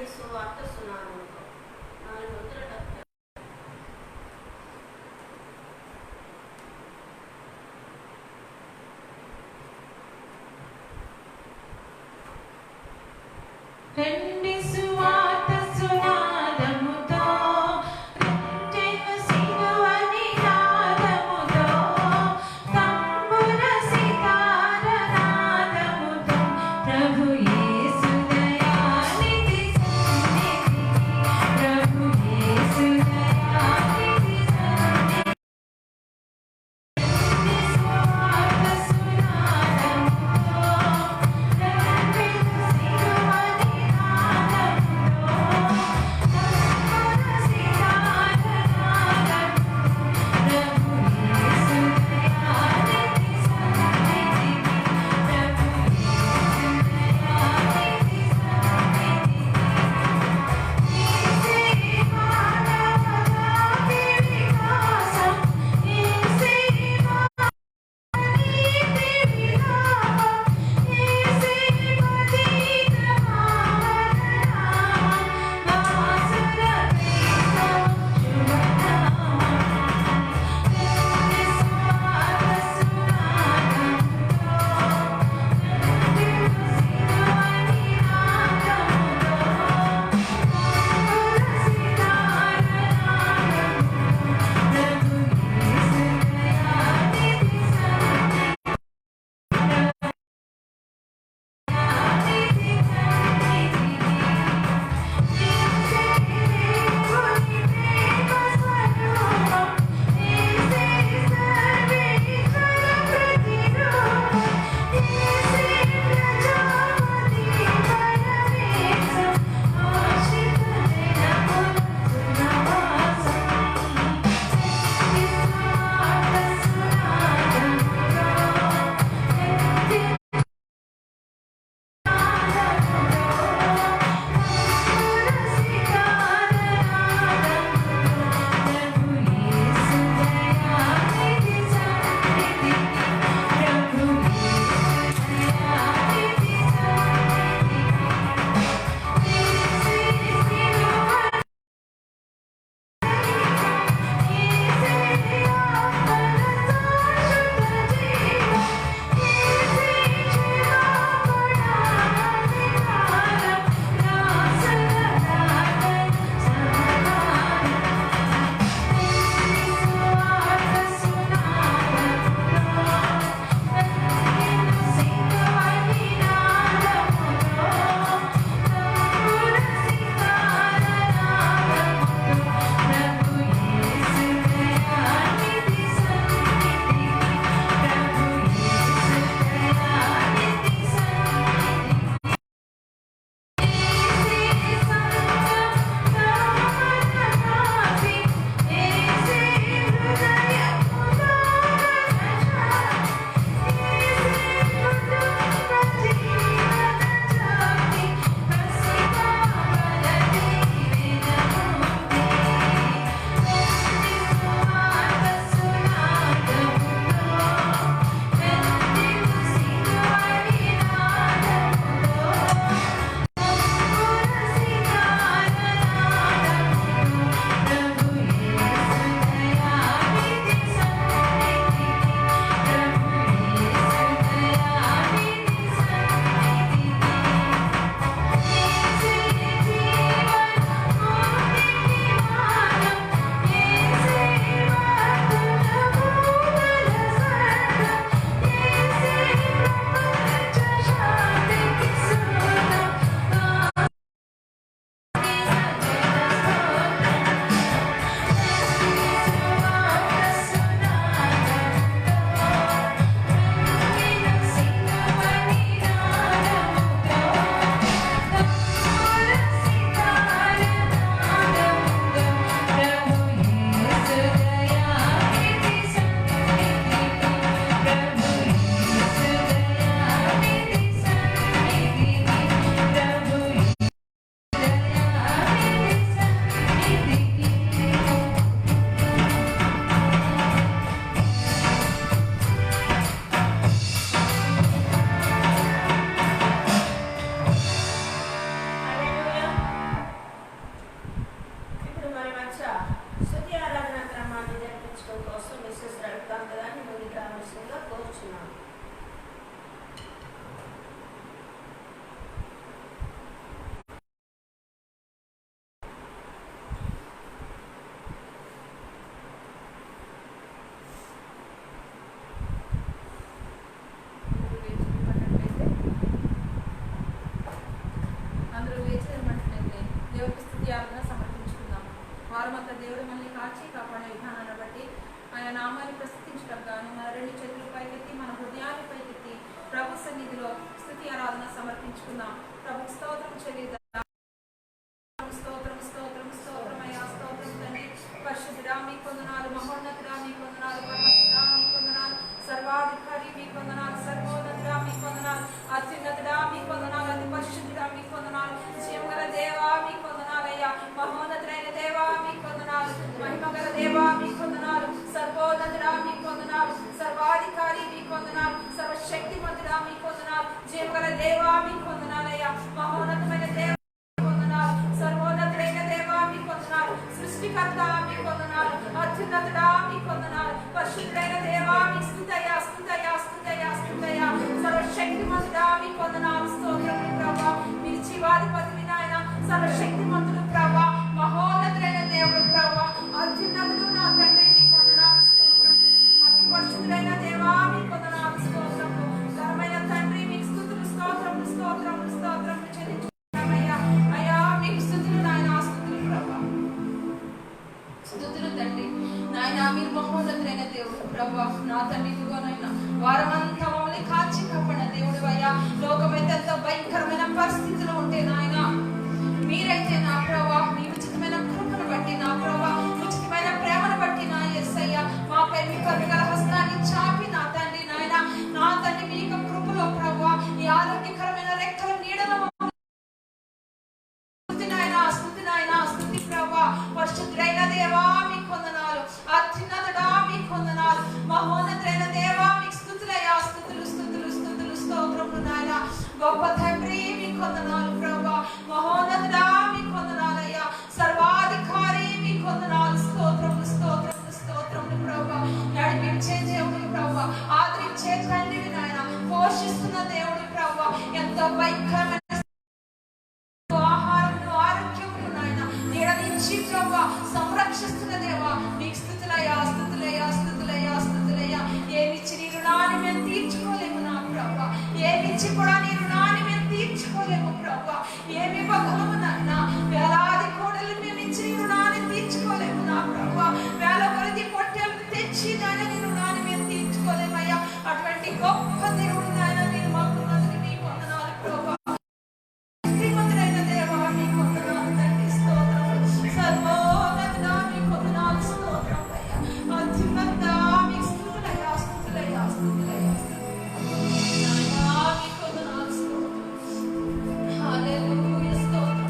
सुवार्ता सुनाने को రండి సువార్త సునాదముతో రంజన సిలువని నాదముతో తంబుర సితార నాదముతో ప్రభు యేసు దయానిధి సన్నిధికి ప్రభు యేసు దేవుడు మనల్ని కాచి కాపాడే విధానాన్ని బట్టి ఆయన నామాన్ని ప్రస్తుతించడం గాను మన రెండు చేతులు పైకెత్తి మన హృదయాన్ని పైకెత్తి ప్రభు సన్నిధిలో స్తుతి ఆరాధన సమర్పించుకుందాం. ప్రభు స్తోత్రం చెల్లిద్దాం. స్తోత్రం స్తోత్రం స్తోత్రమయ్యా, స్తోత్రం తండ్రి. పరిశుద్ధుడా మీకు వందనాలు, మహోన్నతుడా మీకు వందనాలు, పరమతుడా మీకు వందనాలు, సర్వాధికారి మీకు వందనాలు, సర్వోన్నతుడా మీకు వందనాలు, అత్యున్నతుడా మీకు వందనాలు, అతి పరిశుద్ధుడా మీకు వందనాలు, జీవగల దేవా మీకు వందనాలయ్యా, మహోన్నతుడైన దేవా మీకు వందనాలు, మహిమగల దేవా మీకు వందనాలు, సర్వోన్నతుడా మీకు వందనాలు, సర్వాధికారి మీకు వందనాలు, సర్వశక్తిమంతుడా మీకు వందనాలు, జీవగల దేవా మీకు వందనాలయ్యా, మహోన్నతమైన దేవ సృష్టికర్త మీకు వందనాలు, అత్యున్నతుడా మీకు వందనాలు, పరిశుద్ధుడైన దేవా మీకు స్తుతయ్యా స్తుతయ్యా స్తుతయ్యా స్తుతయ్యా, సర్వశక్తిమంతుడా మీకు వందనాలు, స్తోత్రములు ప్రభా. మీరు జీవాధిపతి నాయన, సర్వశక్తిమంతుడు ప్రభా, మహోన్నతుడైన దేవుడు ప్రభా, అత్యున్నతుడు నా తండ్రి మీకు వందనాలు, స్తోత్రం. అతి పరిశుద్ధుడైన దేవా మీకు వందనాలు, స్తోత్రములు. ఘనమైన తండ్రి మీకు స్తుతులు, స్తోత్రములు స్తోత్రములు స్తోత్రములు చెల్లించుకుంటున్నామయ్యా. అయ్యా మీకు స్తుతులు నాయన, స్తుతులు ప్రభా, స్తుతులు తండ్రి నాయన. మీరు మహోన్నతుడైన దేవుడు ప్రభా, నా తండ్రి ఇదిగోనైనా వారమంతా మమ్మల్ని కాచి కాపాడిన దేవుడు అయ్యా. లోకమైతే ఎంతో భయంకరమైన పరిస్థితిలో ఉంటే నాయన, మీరైతే నా ప్రభా మీ ఉచితమైన కృపను బట్టి, నా ప్రభా ఉచితమైన ప్రేమను బట్టి నా యేసయ్య మాపై మీ కరుణగల హస్తాన్ని చాపి నా తండ్రి నాయన, నా తండ్రి మీ యొక్క కృపలో ప్రభా ఈ ఆరోగ్యకరమైన రెక్కల నీడలో పరిశుద్ధుడైన దేవా మీకు వందనాలు, అత్యున్నతుడా మీకు వందనాలు, మహోన్నతుడైన దేవా మీకు స్తుతులయ్యా, స్తుతులు స్తుతులు స్తుతులు స్తోత్రములు నాయన. గొప్ప తండ్రి మీకు వందనాలు ప్రభా, మహోన్నతుడా మీకు వందనాలయ్యా, సర్వాధికారి మీకు వందనాలు, స్తోత్రములు స్తోత్రములు స్తోత్రములు ప్రభా. నడిపించే దేవుడు ప్రభా, ఆదరించే తండ్రివి నాయన, పోషిస్తున్న దేవుడు ప్రభా, ఎంతో భయంకరమైన సంరక్షిస్తున్న దేవా మీకు స్తుతులయ్యా స్తుతులయ్యా స్తుతులయ్యా స్తుతులయ్యా. ఏమిచ్చి నీ రుణాన్ని మేము తీర్చుకోలేము నా ప్రభా, ఏమిచ్చి కూడా నీ రుణాన్ని మేము తీర్చుకోలేము ప్రభా. ఏమి ఇవ్వగలము నాయన, వేలాది కోడలు మేము ఇచ్చి నీ రుణాన్ని తీర్చుకోలేము నా ప్రభా. వేల కొలది పొట్టెలు తెచ్చి నాయన నీ రుణాన్ని మేము తీర్చుకోలేమయ్యా. అటువంటి గొప్ప దేవుడు నాయన మీరు మాకు మీకు వందనాలు ప్రభా. Hallelujah,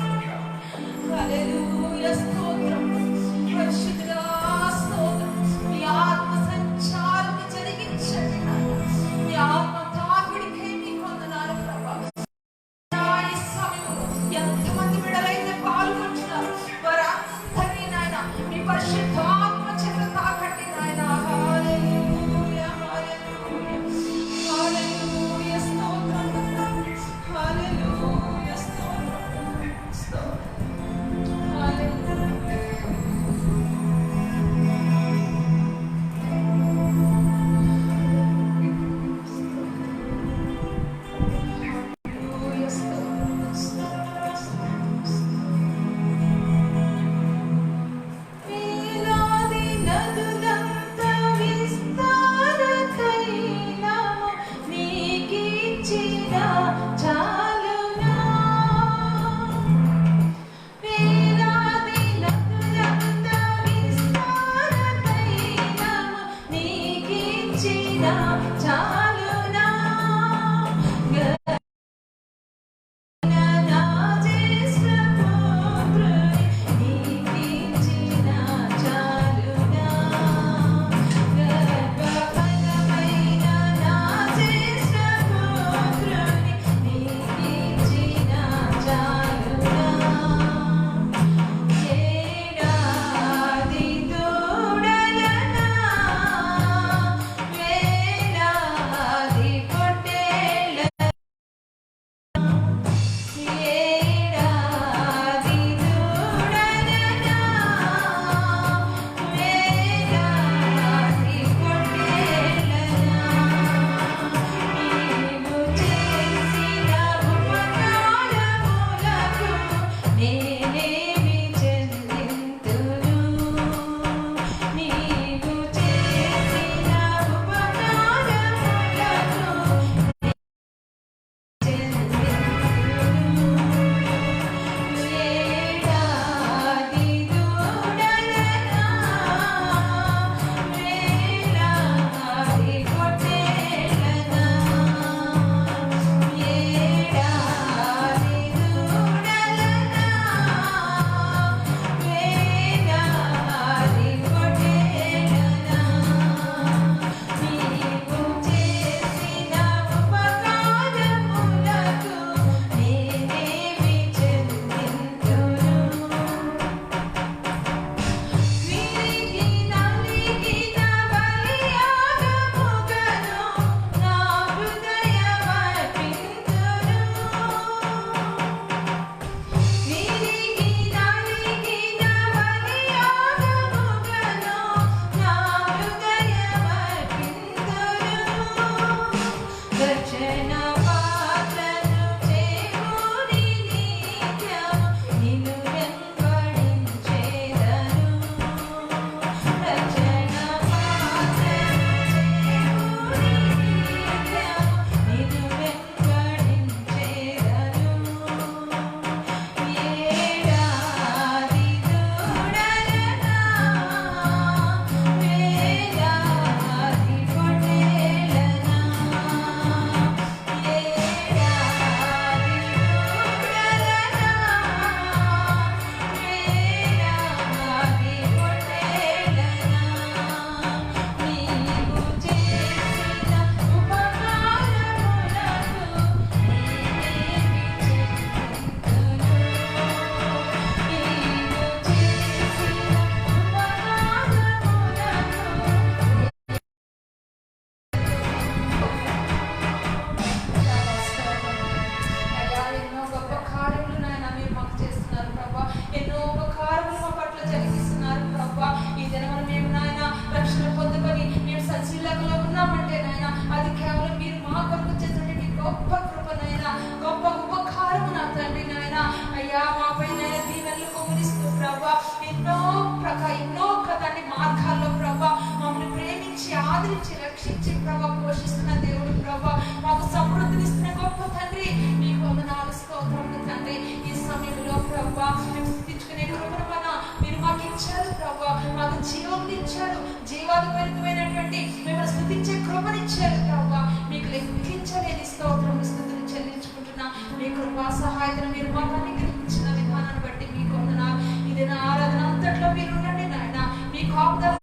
ఇచ్చి ప్రభా పోషిస్తున్న దేవుడు ప్రభా, మాకు సమృద్ధినిస్తున్న గొప్ప తండ్రి, మీకు వందనాలు స్తోత్రములు తండ్రి. ఈ సమయంలో ప్రభా మేము స్థుతించుకునే కృపను మీరు మాకు ఇచ్చారు ప్రభా, మాకు జీవం ఇచ్చారు, జీవాధిపరితమైనటువంటి మేము స్థుతించే కృపనిచ్చారు ప్రభా. మీకు లెక్కించలేని స్తోత్రములు స్థుతులు చెల్లించుకుంటున్నా. మీ కృపా సహాయతను మీరు మాకు అనుగ్రహించిన విధానాన్ని బట్టి మీకు వందనాలు. ఇది నా ఆరాధన అంతట్లో మీరు ఉండండి నాయన. మీ కాపుదల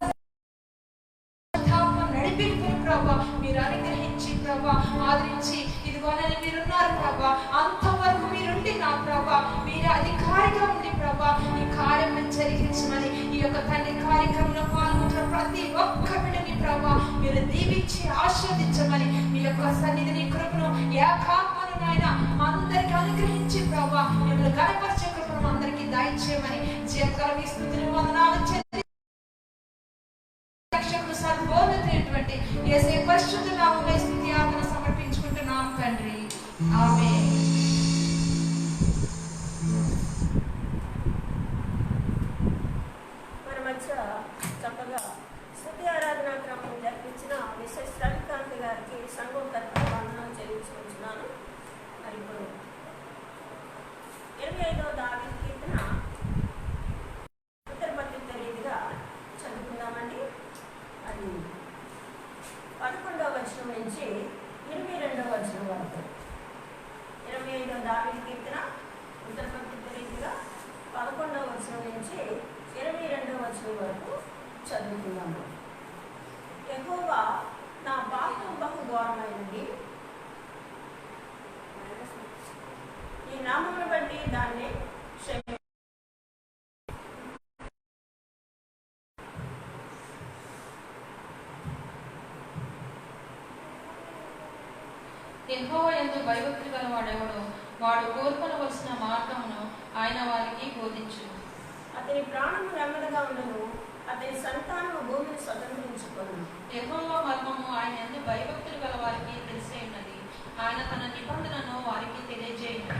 నడిపింపు ప్రభా మీరు అనుగ్రహించి ప్రభా ఆదరించి ఇదిగోనని మీరున్నారు ప్రభా. అంతవరకు మీరుండి నా ప్రభా మీరు అధికారిగా ఉండి ప్రభా ఈ కార్యం జరిగించమని, ఈ యొక్క తండ్రి కార్యక్రమంలో పాల్గొంటున్న ప్రతి ఒక్క బిడ్డని ప్రభా మీరు దీవించి ఆశీర్వదించమని, మీ యొక్క సన్నిధిని కృపను ఏకాత్మను నాయన అందరికి అనుగ్రహించి ప్రభా మిమ్మల్ని గణపరిచే కృపను అందరికీ దయచేయమని జీవకాల మీ స్తుతులు వందనాలు చెల్లి రక్షకుడు సర్వోన్నతమైనటువంటి యేసయ్య పరిశుద్ధ నామములో స్తుతి ఆరాధన సమర్పించుకుంటున్నాం తండ్రి. ఆమేన్. మన మధ్య చక్కగా స్తుతి ఆరాధనా క్రమం జరిపించిన మిసెస్ రవికాంత్ గారికి సంఘం తరఫున వందనాలు చెల్లించుకుంటున్నాను. మరి ఇప్పుడు 25వ దావీదు కీర్తన ఉత్తరపత్రిక రీతిగా చదువుకుందామండి. అది 11వ వచనం నుంచి 22వ వచనం వరకు. 25వ దావీదు కీర్తన ఉత్తరపత్రిక రీతిగా 11వ వచనం నుంచి 22వ వచనం వరకు చదువుకుందాము. యెహోవా నా పాపం బహు ఘోరమైనది, ఈ నామమును బట్టి దాన్ని క్షమించు. యెహోవా యందు భయభక్తి గలవాడెవడో వాడు కోరుకొనవలసిన మార్గమును ఆయన వారికి బోధించును. అతని ప్రాణము నెమ్మదిగా ఉండను, అతని సంతానము భూమిని స్వతంత్రించుకొను. యెహోవా మర్మము ఆయన యందు భయభక్తులు గల వారికి తెలిసే ఉన్నది, ఆయన తన నిబంధనను వారికి తెలియజేయును.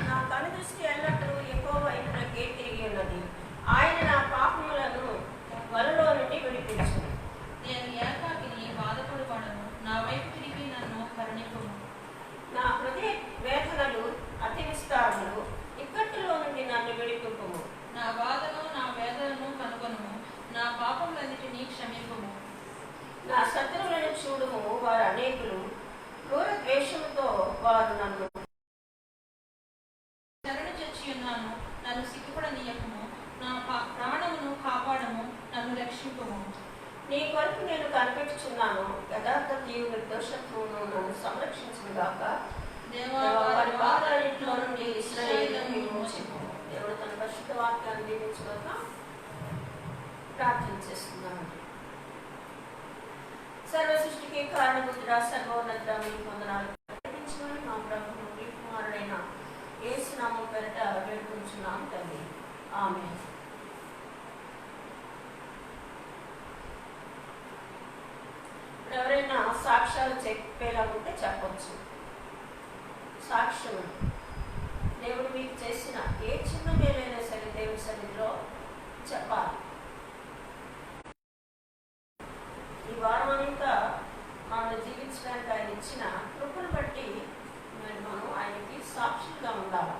నా కనుదృష్టి ఎల్లప్పుడూ యెహోవా వైపునకే తిరిగి ఉన్నది, ఆయన నా పాపములను వలలో నుండి విడిపించును. నేను ఏకాకిని బాధపడువాడను, నా వైపు తిరిగి నన్ను కరుణింపుము. నా హృదయ వేదనలు అతి విస్తారములు, ఇక్కట్టులో నుండి నన్ను విడిపింపుము. నా బాధను నా వేదనను కనుగొనుము, నా పాపములన్నిటినీ క్షమింపుము. నా శత్రువులను చూడుము, వారు అనేకులు, క్రూర ద్వేషముతో వారు నన్ను శరణు చచ్చి ఉన్నాను, నన్ను సిగ్గుపడనీయకుము. నా ప్రాణమును కాపాడము, నన్ను రక్షింపుము. నీ కొరకు నేను కనిపెట్టుచున్నాను, యథార్థతయు నిర్దోషత్వమును నన్ను సంరక్షించుగాక. దేవా వారి బాధలన్నిటిలో నుండి ఇశ్రాయేలును విమోచింపు. దేవుడు తన పరిశుద్ధ వాక్యాన్ని దీవించుగాక. ప్రార్థన చేస్తున్నాను. సర్వ సృష్టికి కారణభూతుడా, సర్వోన్నతుడా, మీకు వందనాలు ప్రకటించమని మా ప్రభువు మీ కుమారుడైన యేసు నామం పేరిట వేడుకుంటున్నాం తండ్రి. ఆమేన్. ఎవరైనా సాక్ష్యాలు చెప్పేలా ఉంటే చెప్పచ్చు. సాక్ష్యం దేవుడు మీకు చేసిన ఏ చిన్న మేలైనా సరే దేవుడి సన్నిధిలో చెప్పాలి. ఈ వారం అంతా మనం జీవించడానికి ఆయన ఇచ్చిన కృపను బట్టి మనం ఆయనకి సాక్షిగా ఉండాలి.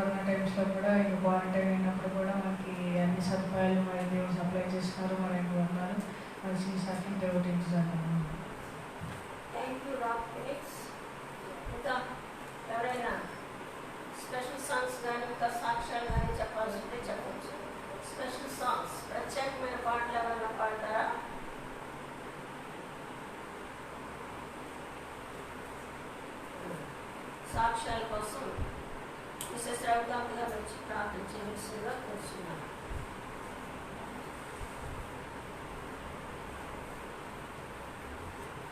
కరోనా టైమ్స్లో కూడా ఈ క్వారంటైన్ అయినప్పుడు కూడా మనకి అన్ని సదుపాయాలు మరి దేవుడు సప్లై చేస్తున్నారు. మరి ఉన్నారు మంచి సాక్షి దేవుడించాను. Thank you Rock Phoenix. ఇంకా ఎవరైనా స్పెషల్ సాంగ్స్ కానీ ఇంకా సాక్ష్యాలు కానీ చెప్పాల్సి ఉంటే చెప్పచ్చు. స్పెషల్ సాంగ్స్, ప్రత్యేకమైన పాటలు ఎవరైనా పాడతారా? సాక్ష్యాల కోసం మిసెస్ రవికాంత్ గారు వచ్చి ప్రార్థన చేయవలసిందిగా కోరుతున్నాను.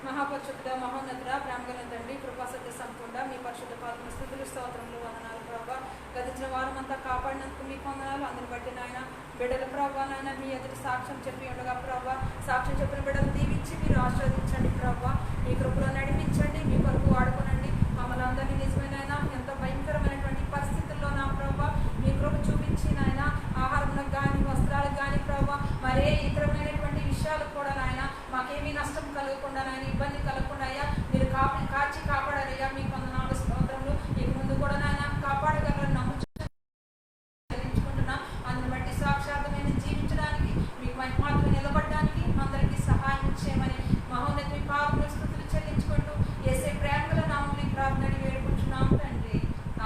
మహాపరిశుద్ధ మహోన్నతుడ ప్రేమగల తండ్రి కృపాసత్య సంపూర్ణ మీ పరిశుద్ధ పాత్ర స్థుతులు స్తోత్రములు వందనాలు ప్రభావ. గతించిన వారం అంతా కాపాడినందుకు మీకు వందనాలు. అందుని బట్టి నాయన బిడ్డల ప్రభావ నాయన మీ ఎదుటి సాక్ష్యం చెప్పి ఉండగా ప్రభావ సాక్ష్యం చెప్పిన బిడ్డలు దీవించి మీరు ఆశీర్వదించండి ప్రభావ. మీ కృపలో నడిపించండి, మీ కొరకు వాడుకోనండి. మమ్మల్ని అందరినీ నిజమైన ఎంతో భయంకరమైనటువంటి పరిస్థితుల్లో నా ప్రభావ మీ కృప చూపించి నాయన ఆహారంలకు కానీ వస్త్రాలకు కానీ ప్రభావ మరే ఇతరమైనటువంటి విషయాలకు కూడా నాయన మాకేమీ నష్టం కలగకుండా నాయన ఇబ్బంది కలగకుండా అయ్యా మీరు కాచి కాపాడారయ్యా. మీకు వందనాలు స్తోత్రములు. ఇక ముందు కూడా నాయన కాపాడగలరని నమ్ముకుంటున్నా. అందుని బట్టి సాక్షాత్మైన జీవించడానికి మీకు మాత్రం నిలబడడానికి అందరికీ సహాయం చేయమని మహోన్నత మీ పాపముల స్తుతులు చెల్లించుకుంటూ యేసే ప్రేమల నామములో ఈ ప్రార్థన వేడుకుంటున్నాం తండ్రి.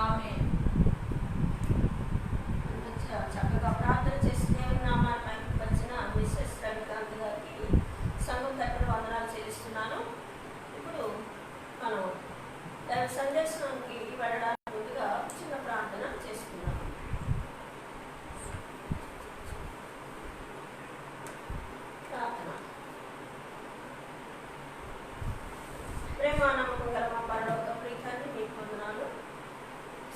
ఆమేన్. చక్కగా ప్రార్థన చేసి దేవుని నామాన్ని వచ్చిన మిసెస్ రవికాంత్ గారికి సంఘం తరపున వందనాలు చెల్లిస్తున్నాను. ఇప్పుడు మనం సందేశానికి వెళ్ళడానికి ముందుగా చిన్న ప్రార్థన చేసుకున్నాం. ప్రార్థన. ప్రేమానమ్మకం గల మా పరలోక ప్రీతాన్ని మీకు వందనాలు.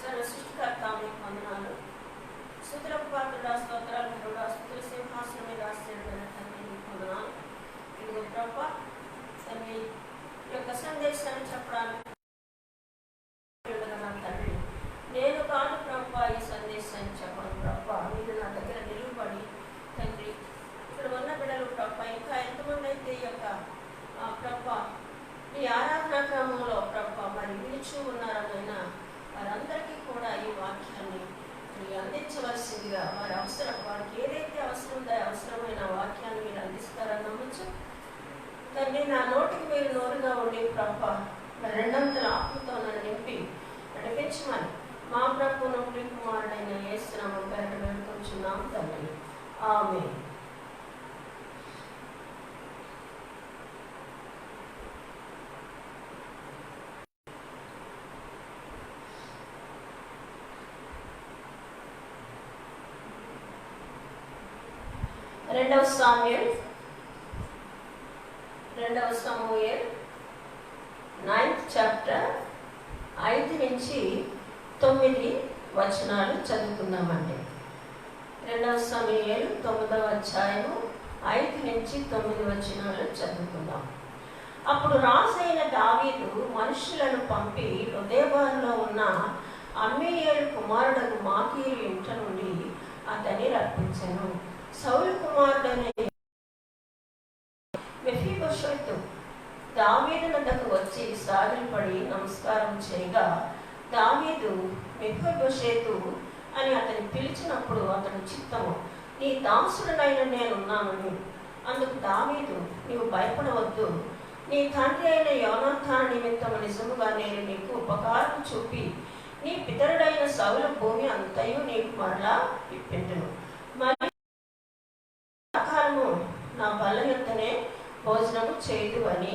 సర్వ సృష్టికర్త మీకు వందనాలు. స్తుతులకు పాత్రుడా, స్తోత్రాలు కూడా స్తుతుల సింహాసనం మీద ఆశ్చర్యమైన తండ్రి మీకు వందనాలు. ఇదిగో ప్రభా మీ యొక్క సందేశాన్ని చెప్పడానికి తండ్రి నేను కాదు ప్రభా ఈ సందేశాన్ని చెప్పను ప్రభా. మీరు నా దగ్గర నిలువబడి తండ్రి ఇక్కడ ఉన్న బిడ్డలు ప్రభా ఇంకా ఎంతమంది అయితే ఈ యొక్క ప్రభా ఈ ఆరాధనా క్రమంలో ప్రభా మరి నిలిచి ఉన్నారనైనా వారందరికీ కూడా ఈ వాక్యాన్ని అందించవలసిందిగా వారికి ఏదైతే అవసరమైన వాక్యాన్ని మీరు అందిస్తారని నమ్మచ్చు తండ్రి. నా నోటికి మీరు నోరుగా ఉండి ప్రభా రెండంతల ఆత్మతో నన్ను నింపి నడిపించమని మా ప్రభువును కుమారుడైన యేసు నామమున పేరట వేడుకొంచున్నాం తండ్రి. ఆమేన్. రెండవ సమూయేలు 9th chapter 5 నుంచి 9 వచనాలు చదువుకుందామండి. 2వ సమూయేలు 9వ అధ్యాయము 5 నుంచి 9 వచనాలు చదువుకుందాం. అప్పుడు రాజైన దావీదు మనుషులను పంపి లొదెబారులో ఉన్న అమ్మీయేలు కుమారుడకు మాకీరు ఇంట నుండి అతన్ని రప్పించెను. సౌలు కుమారుడనే మెఫీబోషెతు దావీదు వద్దకు వచ్చి సాగిలపడి నమస్కారం చేయగా దావీదు మెఫీబోషెతు అని అతని పిలిచినప్పుడు అతని చిత్తము నీ దాసుడనైన నేనున్నానని. అందుకు దావీదు నీవు భయపడవద్దు, నీ తండ్రి అయిన యోనాతాను నిమిత్తము నిజముగా నేను నీకు ఉపకారం చూపి నీ పితరుడైన సౌలు భూమి అంతయు నీకు మరలా ఇప్పిండును. మరి నా బల్ల యొద్దనే భోజనము చేయదు అని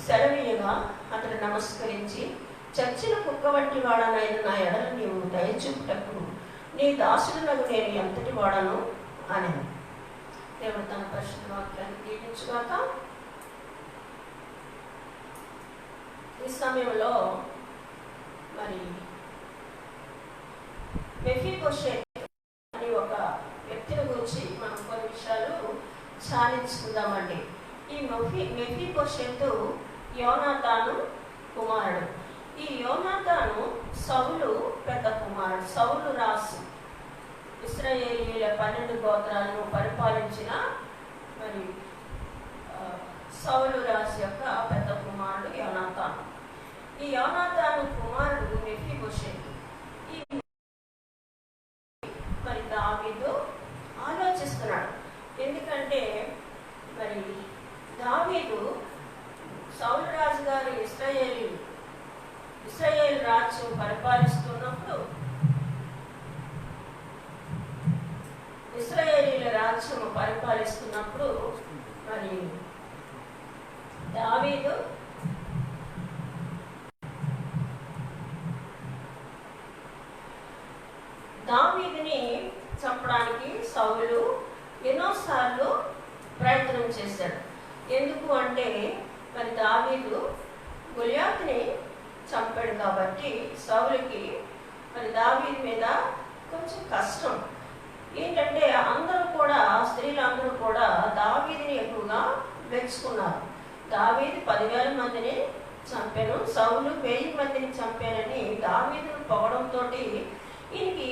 సెలవీయగా అతడు నమస్కరించి చచ్చిన కుక్క వంటి వాడనైన నా ఎడల నీవు దయచూపుటకు నీ దాసుడునకు నేను ఎంతటి వాడను అని. దేవుడు తన పరిశుద్ధ వాక్యాన్ని దీవించుగాక. ఈ సమయంలో మరి మెఫీబోషెతు అని ఒక వ్యక్తిని గురించి మనం కొన్ని విషయాలు ఛాలించుకుందామండి. ఈ మెఫీబోషెతు యోనాతాను కుమారుడు. ఈ యోనాతాను సౌలు పెద్ద కుమారుడు. సౌలు రాసు ఇశ్రాయేలీయుల 12 గోత్రాలను పరిపాలించిన మరి సౌలు రాసు యొక్క పెద్ద కుమారుడు యోనాతాను. ఈ యోనాతాను కుమారుడు మెఫీబోషెతు. ఈ దావీదు సౌలు రాజు గారు ఇశ్రాయేలు రాజ్యం పరిపాలిస్తున్నప్పుడు, ఇశ్రాయేలీల రాజ్యం పరిపాలిస్తున్నప్పుడు మరి దావీదుని చంపడానికి సౌలు ఎన్నోసార్లు ప్రయత్నం చేశాడు. ఎందుకు అంటే మరి దావీదు గొలియాతుని చంపాడు కాబట్టి సౌలుకి మరి దావీదు మీద కొంచెం కష్టం. ఏంటంటే అందరూ కూడా, స్త్రీలందరూ కూడా దావీదుని ఎక్కువగా మెచ్చుకున్నారు. దావీదు 10,000 మందిని చంపాను, సౌలు 1000 మందిని చంపానని దావీదును పొగడంతో ఈయనకి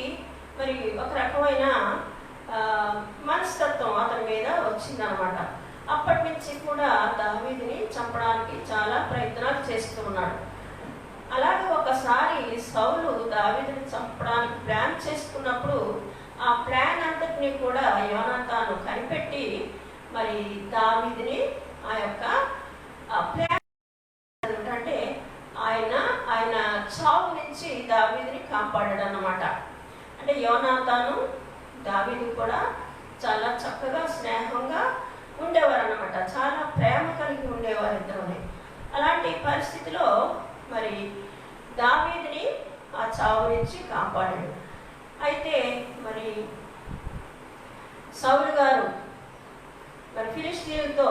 మరి ఒక రకమైన మనస్తత్వం అతని మీద వచ్చిందనమాట. అప్పటి నుంచి కూడా దావీదుని చంపడానికి చాలా ప్రయత్నాలు చేస్తూ ఉన్నాడు. అలాగే ఒకసారి సౌలు దావీదుని చంపడానికి ప్లాన్ చేసుకున్నప్పుడు ఆ ప్లాన్ అంతటిని కూడా యోనాతాను కనిపెట్టి మరి దావీదుని ఆ యొక్క ప్లాన్ అంటే ఆయన చావు నుంచి దావీదుని కాపాడాడు అన్నమాట. అంటే యోనాతాను దావీదు కూడా చాలా చక్కగా స్నేహంగా ఉండేవారు అన్నమాట. చాలా ప్రేమ కలిగి ఉండేవారు ఇద్దరుని. అలాంటి పరిస్థితిలో మరి దావీదుని ఆ చావు నుంచి కాపాడాడు. అయితే మరి సౌలు గారు మరి ఫిలిష్తీయులతో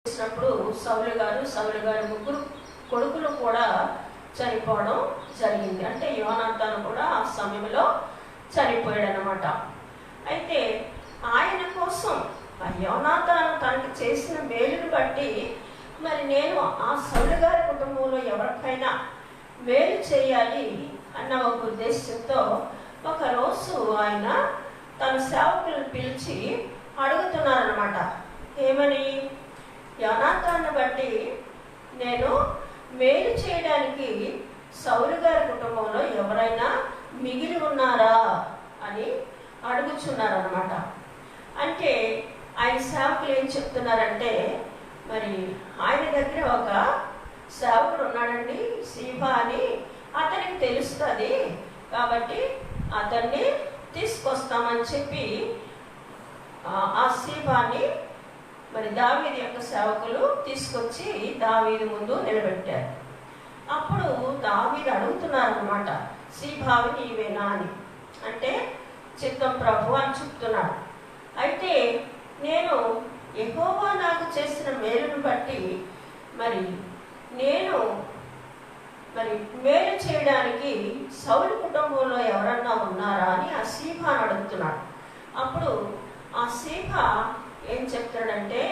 చేసినప్పుడు సౌలు గారు 3 కొడుకులు కూడా చనిపోవడం జరిగింది. అంటే యోనాతాను కూడా ఆ సమయంలో చనిపోయాడు అన్నమాట. అయితే ఆయన కోసం ఆ యోనాతాను తనకి చేసిన మేలును బట్టి మరి నేను ఆ సౌలు గారి కుటుంబంలో ఎవరికైనా మేలు చేయాలి అన్న ఒక ఉద్దేశంతో ఒకరోజు ఆయన తన సేవకులను పిలిచి అడుగుతున్నారనమాట. ఏమని? యోనాతాను బట్టి నేను మేలు చేయడానికి సౌలు గారి కుటుంబంలో ఎవరైనా మిగిలి ఉన్నారా అని అడుగుచున్నారనమాట. అంటే ఆయన సేవకులు ఏం చెప్తున్నారంటే, మరి ఆయన దగ్గర ఒక సేవకుడు ఉన్నాడండి, సీబా అని, అతనికి తెలుస్తుంది కాబట్టి అతన్ని తీసుకొస్తామని చెప్పి ఆ సీబాని మరి దావీదు యొక్క సేవకులు తీసుకొచ్చి దావీదు ముందు నిలబెట్టారు. అప్పుడు దావీదు అడుగుతున్నారనమాట, సీబావి నీవేనా అని. అంటే చిత్తం ప్రభు అని చెప్తున్నాడు. అయితే నేను యెహోవా నాకు చేసిన మేలును బట్టి మరి నేను మేలు చేయడానికి సౌలు కుటుంబంలో ఎవరన్నా ఉన్నారా అని ఆ సీబాను అడుగుతున్నాడు. అప్పుడు ఆ సీబా ఏం చెప్తాడంటే,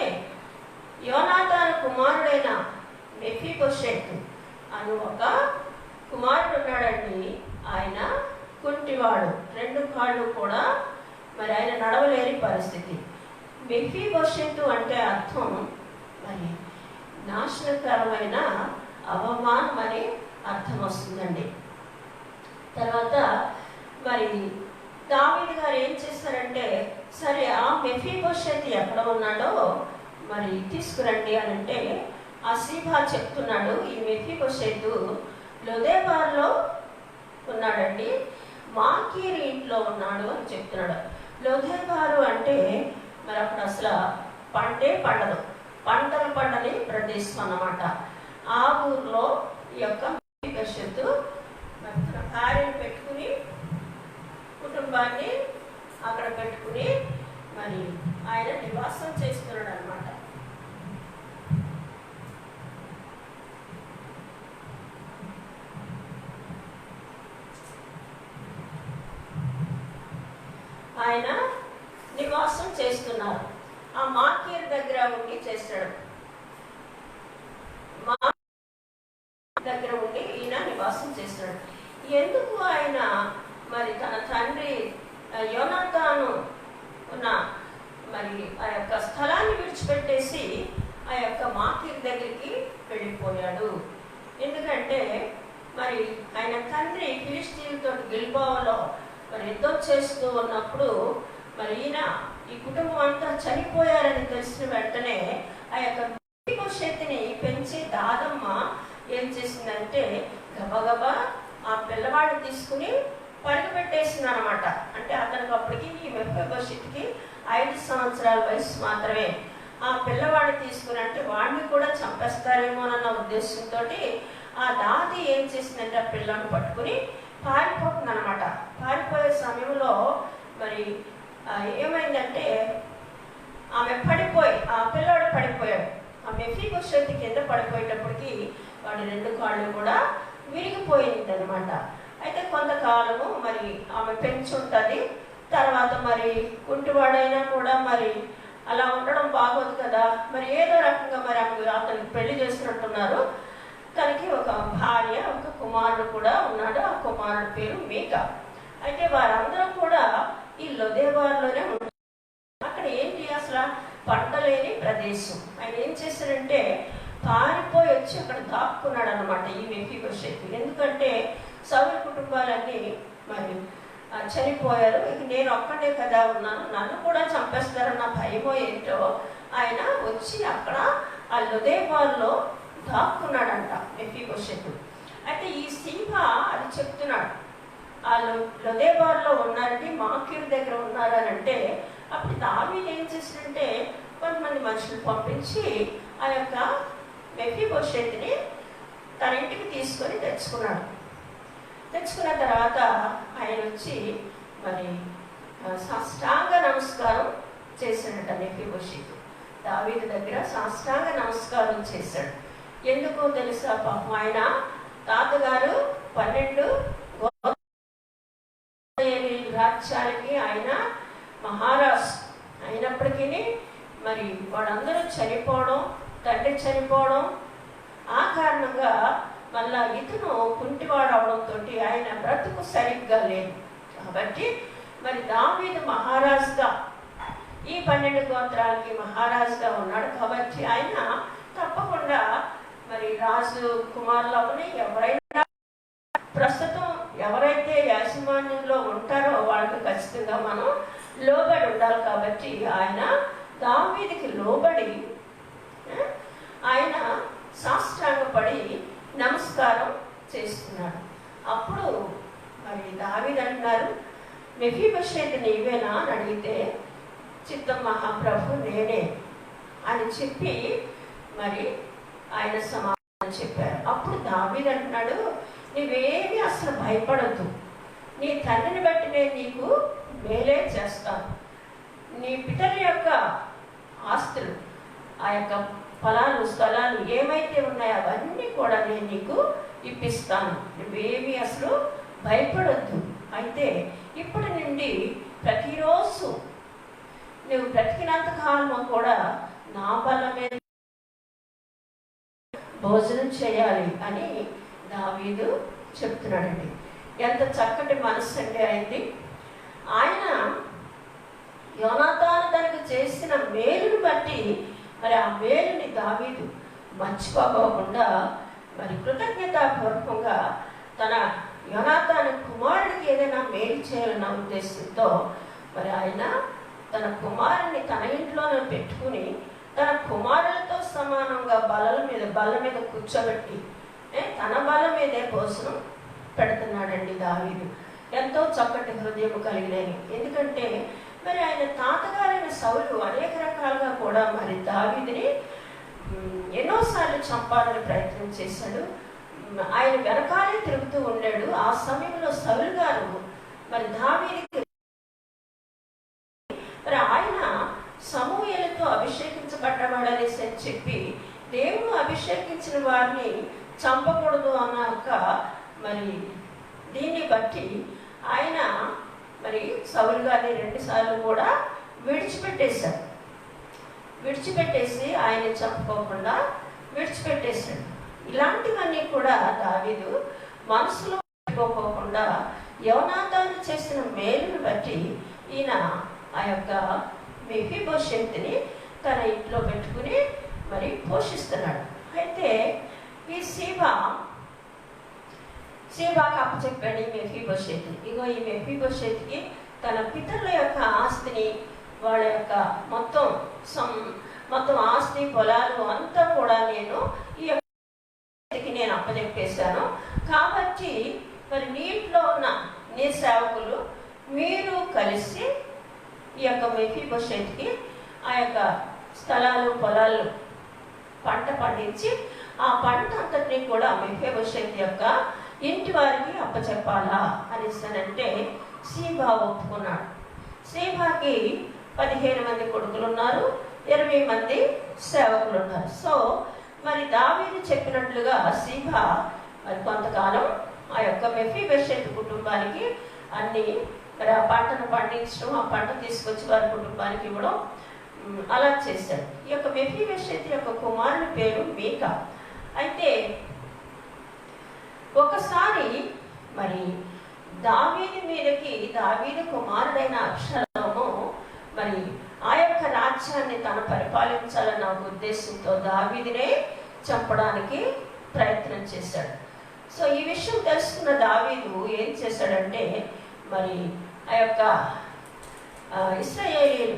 యోనాతాను కుమారుడైన మెఫీబోషెత్ అని ఒక కుమారుడు ఉన్నాడండి. ఆయన కుంటివాడు, 2 కాళ్ళు కూడా మరి ఆయన నడవలేని పరిస్థితి. మెఫీబోషెత్ అంటే అర్థం మరి నాశనకరమైన అవమానం అని అర్థం వస్తుందండి. తర్వాత మరి దావీదు గారు ఏం చేస్తారంటే, సరే ఆ మెఫీబోషెత్ ఎక్కడ ఉన్నాడో మరి తీసుకురండి అని అంటే ఆ సీబా చెప్తున్నాడు, ఈ మెఫీబోషెత్ లొదెబార్లో ఉన్నాడండి, మాకీరు ఇంట్లో ఉన్నాడు అని చెప్తున్నాడు. లొదెబారు అంటే మరి అప్పుడు అసలు పంటలు పండని ప్రదేశం అన్నమాట. ఆ ఊర్లో ఈ యొక్క మెఫీబోషెత్ తన భార్యను పెట్టుకుని, కుటుంబాన్ని అక్కడ పెట్టుకుని మరి ఆయన నివాసం చేస్తున్నాడు అనమాట. ఆయన నివాసం చేస్తున్నారు. ఆ మాకీర్ దగ్గర ఉండి చేస్తాడు. దగ్గర ఉండి ఈయన నివాసం చేస్తున్నాడు. ఎందుకు ఆయన మరి తన తండ్రి యోనాతాను ఉన్న మరి ఆ యొక్క స్థలాన్ని విడిచిపెట్టేసి ఆ యొక్క మాకీర్ దగ్గరికి వెళ్ళిపోయాడు? ఎందుకంటే మరి ఆయన తండ్రి ఫిలిష్తీయులతో గిల్బోవలో మరి యుద్ధం చేస్తూ ఉన్నప్పుడు మరి ఈయన ఈ కుటుంబం అంతా చనిపోయారని తెలిసిన వెంటనే ఆ యొక్క భవిష్యత్తుని పెంచి దాదమ్మ ఏం చేసిందంటే గబగబా ఆ పిల్లవాడిని తీసుకుని పడుకోబెట్టేసింది అనమాట. అంటే అతనికి అప్పటికి ఈ మెఫీబోషెత్కి 5 సంవత్సరాల వయసు మాత్రమే. ఆ పిల్లవాడిని తీసుకుని అంటే వాడిని కూడా చంపేస్తారేమోనన్న ఉద్దేశంతో ఆ దాది ఏం చేసిందంటే ఆ పిల్లని పట్టుకుని పారిపోతుంది అనమాట. పారిపోయే సమయంలో మరి ఏమైందంటే ఆమె పడిపోయి ఆ పిల్లాడు పడిపోయాడు. ఆ మెఫీబోషెత్ కింద పడిపోయేటప్పటికి వాడి 2 కాళ్ళు కూడా విరిగిపోయింది అనమాట. అయితే కొంతకాలము మరి ఆమె పెంచుంటుంది. తర్వాత మరి కుంటివాడైనా కూడా మరి అలా ఉండడం బాగోదు కదా, మరి ఏదో రకంగా మరి అతనికి పెళ్లి చేసినట్టున్నారు. తనకి ఒక భార్య, ఒక కుమారుడు కూడా ఉన్నాడు. ఆ కుమారుడు పేరు మీకా. అయితే వారందరూ కూడా ఈ లొదేబార్లోనే ఉంటారు. అక్కడ ఏంటి అసలు పంట లేని ప్రదేశం. ఆయన ఏం చేశాడంటే పారిపోయి వచ్చి అక్కడ దాక్కున్నాడు అనమాట ఈ మెఫీబోషెత్. ఎందుకంటే సౌలు కుటుంబాలన్నీ మరి చనిపోయారు. ఇక నేను ఒక్కడే కదా ఉన్నాను, నన్ను కూడా చంపేస్తారన్న భయమో ఏంటో ఆయన వచ్చి అక్కడ ఆ లొదేబార్లో దాక్కున్నాడంట మెఫీబోషెత్. అయితే ఈ సీబా అది చెప్తున్నాడు, ఆ లొదేబార్లో ఉన్నారని, మాకీరు దగ్గర ఉన్నారని. అంటే అప్పుడు దావీదు ఏం చేసినంటే కొంతమంది మనుషులు పంపించి ఆ యొక్క మెఫీబోషెత్ని తన ఇంటికి తీసుకొని తెచ్చుకున్నాడు. తెచ్చుకున్న తర్వాత ఆయన వచ్చి మరి సాష్టాంగ నమస్కారం చేశాడట. మెఫీబోషెత్ దావీదు దగ్గర సాష్టాంగ నమస్కారం చేశాడు. ఎందుకో తెలుసా? పాపం ఆయన తాతగారు 12 రాజ్యాలకి ఆయన మహారాజు అయినప్పటికీ మరి వాడందరూ చనిపోవడం, తండ్రి చనిపోవడం, ఆ కారణంగా మళ్ళా ఇతను కుంటివాడు అవడంతో ఆయన బ్రతుకు సరిగ్గా లేదు. కాబట్టి మరి దావీదు మహారాజుగా ఈ 12 గోత్రాలకి మహారాజుగా ఉన్నాడు. కాబట్టి ఆయన తప్పకుండా మరి రాజు కుమారులు అవని ఎవరైనా ప్రస్తుతం ఎవరైతే యాజమాన్యంలో ఉంటారో వాళ్ళకి ఖచ్చితంగా మనం లోబడి ఉండాలి. కాబట్టి ఆయన దావీదుకి లోబడి ఆయన సాష్టాంగపడి నమస్కారం చేస్తున్నాడు. అప్పుడు మరి దావీదు అంటున్నారు, మెఫీబోషెత్ నీవేనా అని అడిగితే, చిత్తం మహాప్రభు నేనే అని చెప్పి మరి ఆయన సమాధానం చెప్పారు. అప్పుడు దావీదు అంటున్నాడు, నీవేమీ అసలు భయపడద్దు, నీ తండ్రిని బట్టి నేను నీకు మేలే చేస్తాను. నీ పితరుల యొక్క ఆస్తులు, ఆ యొక్క ఫలాలు, స్థలాలు ఏమైతే ఉన్నాయో అవన్నీ కూడా నేను నీకు ఇప్పిస్తాను. నువ్వేమీ అసలు భయపడొద్దు. అయితే ఇప్పటి నుండి ప్రతిరోజు నువ్వు బ్రతికినంత కాలము కూడా నా బల్ల మీద భోజనం చేయాలి అని దావీదు చెప్తున్నాడండి. ఎంత చక్కటి మనస్సు అంటే అయింది. ఆయన యోనాతాను తనకు చేసిన మేలుని బట్టి మరి ఆ మేలుని దావీదు మర్చిపోకుండా మరి కృతజ్ఞతాపూర్వకంగా తన యోనాతాను కుమారుడికి ఏదైనా మేలు చేయాలన్న ఉద్దేశంతో మరి ఆయన తన కుమారుని తన ఇంట్లోనే పెట్టుకుని తన కుమారులతో సమానంగా బల్ల మీద కూర్చోబెట్టి తన బల్ల మీదే భోజనం పెడుతున్నాడండి దావీదు. ఎంతో చక్కటి హృదయం కలిగినని. ఎందుకంటే మరి ఆయన తాతగారైన సౌలు అనేక రకాలుగా కూడా మరి దావీదుని ఎన్నోసార్లు చంపాలని ప్రయత్నం చేశాడు. ఆయన వెనకాలే తిరుగుతూ ఉండాడు. ఆ సమయంలో సౌలు గారు మరి దావీదుకి మరి ఆయన సమూయేలుతో అభిషేకించబడ్డవాడనేసి అని చెప్పి దేవుడు అభిషేకించిన వారిని చంపకూడదు అన్నాక మరి దీన్ని బట్టి ఆయన మరి సౌలు గారిని 2 సార్లు కూడా విడిచిపెట్టేసి ఆయన చంపుకోకుండా విడిచిపెట్టేశాడు. ఇలాంటివన్నీ కూడా దావీదు మనసులో పెట్టుకోకుండా యోనాతాను చేసిన మేలును బట్టి ఈయన ఆ యొక్క మెఫీబోషెత్ని తన ఇంట్లో పెట్టుకుని మరి పోషిస్తున్నాడు. అయితే ఈ సీబాకి అప్పచెప్పాడు ఈ మెఫీబోషెత్. ఇగో ఈ మెఫీబోషెత్కి తన పితరుల యొక్క ఆస్తిని వాళ్ళ యొక్క మొత్తం ఆస్తి పొలాలు అంతా కూడా నేను ఈ యొక్క నేను అప్పచెప్పేశాను. కాబట్టి మరి నీటిలో ఉన్న నీ సేవకులు మీరు కలిసి ఈ యొక్క మెఫీబోషెత్కి ఆ యొక్క స్థలాలు పొలాలు పంట పండించి ఆ పంట అంతటినీ కూడా మెఫీబోషెత్ యొక్క ఇంటి వారికి అప్పచెప్పాలా అనేసానంటే సీబా ఒప్పుకున్నాడు. సీబాకి 15 మంది కొడుకులు ఉన్నారు, 20 మంది సేవకులు ఉన్నారు. సో మరి దావీదు చెప్పినట్లుగా సీబా మరి కొంతకాలం ఆ యొక్క మెఫీబోషెత్ కుటుంబానికి అన్ని మరి ఆ పంటను పండించడం, ఆ పంట తీసుకొచ్చి వారి కుటుంబానికి ఇవ్వడం అలా చేశాడు. ఈ యొక్క మెఫీబోషెత్ యొక్క కుమారుని పేరు మీకా. అయితే ఒకసారి మరి దావీదు మీదకి దావీదు కుమారుడైన అబ్షాలోము మరి ఆ యొక్క రాజ్యాన్ని తను పరిపాలించాలన్న ఉద్దేశంతో దావీదునే చంపడానికి ప్రయత్నం చేశాడు. సో ఈ విషయం తెలుసుకున్న దావీదు ఏం చేశాడంటే మరి ఆ యొక్క ఇశ్రాయేలీయులు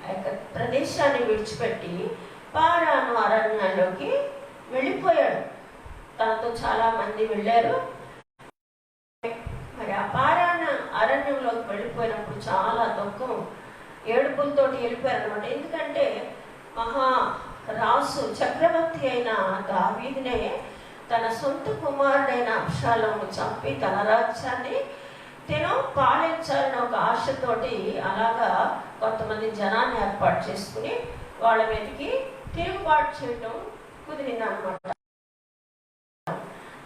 ఆ యొక్క ప్రదేశాన్ని విడిచిపెట్టి పారాను అరణ్యంలోకి వెళ్ళిపోయాడు. తనతో చాలా మంది వెళ్ళారు. మరి ఆ పారాణ అరణ్యంలోకి వెళ్ళిపోయినప్పుడు చాలా దుఃఖం ఏడుపులతోటి వెళ్ళిపోయారు అనమాట. ఎందుకంటే రాసు చక్రవర్తి అయిన దావీదునే తన సొంత కుమారుడైన అబ్షాలోము చంపి తన రాజ్యాన్ని పాలించాలని ఒక ఆశతోటి అలాగా కొంతమంది జనాన్ని ఏర్పాటు చేసుకుని వాళ్ళ మీదకి తిరుగుబాటు చేయడం కుదిరింది అనమాట.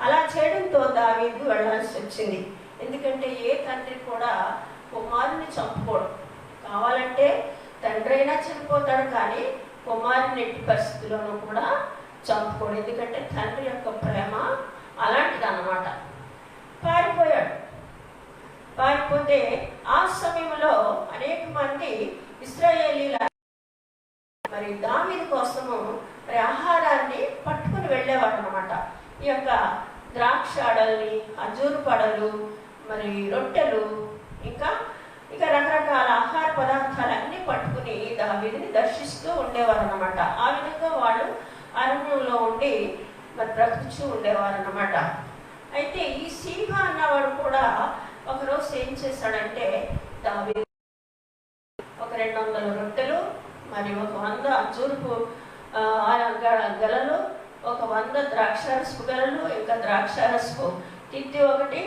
అలా చేయడంతో దావీదు వెళ్ళాల్సి వచ్చింది. ఎందుకంటే ఏ తండ్రి కూడా కుమారుని చంపుకోడు. కావాలంటే తండ్రి అయినా చనిపోతాడు, కానీ కుమారుని ఎట్టి పరిస్థితుల్లోనూ కూడా చంపుకోడు. ఎందుకంటే తండ్రి యొక్క ప్రేమ అలాంటిది అన్నమాట. పారిపోతే ఆ సమయంలో అనేక మంది ఇశ్రాయేలీల మరి దావీదు కోసము మరి ఆహారాన్ని పట్టుకుని వెళ్ళేవాడు అనమాట. ఈ యొక్క ద్రాక్షాడల్ని, ఖర్జూరు పడలు, మరి రొట్టెలు, ఇంకా రకరకాల ఆహార పదార్థాలన్నీ పట్టుకుని దావీదుని దర్శిస్తూ ఉండేవారు అన్నమాట. ఆ విధంగా వాళ్ళు అరణ్యంలో ఉండి మరి బ్రతుకుతూ ఉండేవారు అన్నమాట. అయితే ఈ సీబా అన్నవాడు కూడా ఒకరోజు ఏం చేశాడంటే దావీదు ఒక 200 రొట్టెలు, మరి 100 ఖర్జూరపు గెలలు, 100 ద్రాక్షారసపు గెలలు, ఇంకా ద్రాక్షారసపు తిత్తి ఒకటి,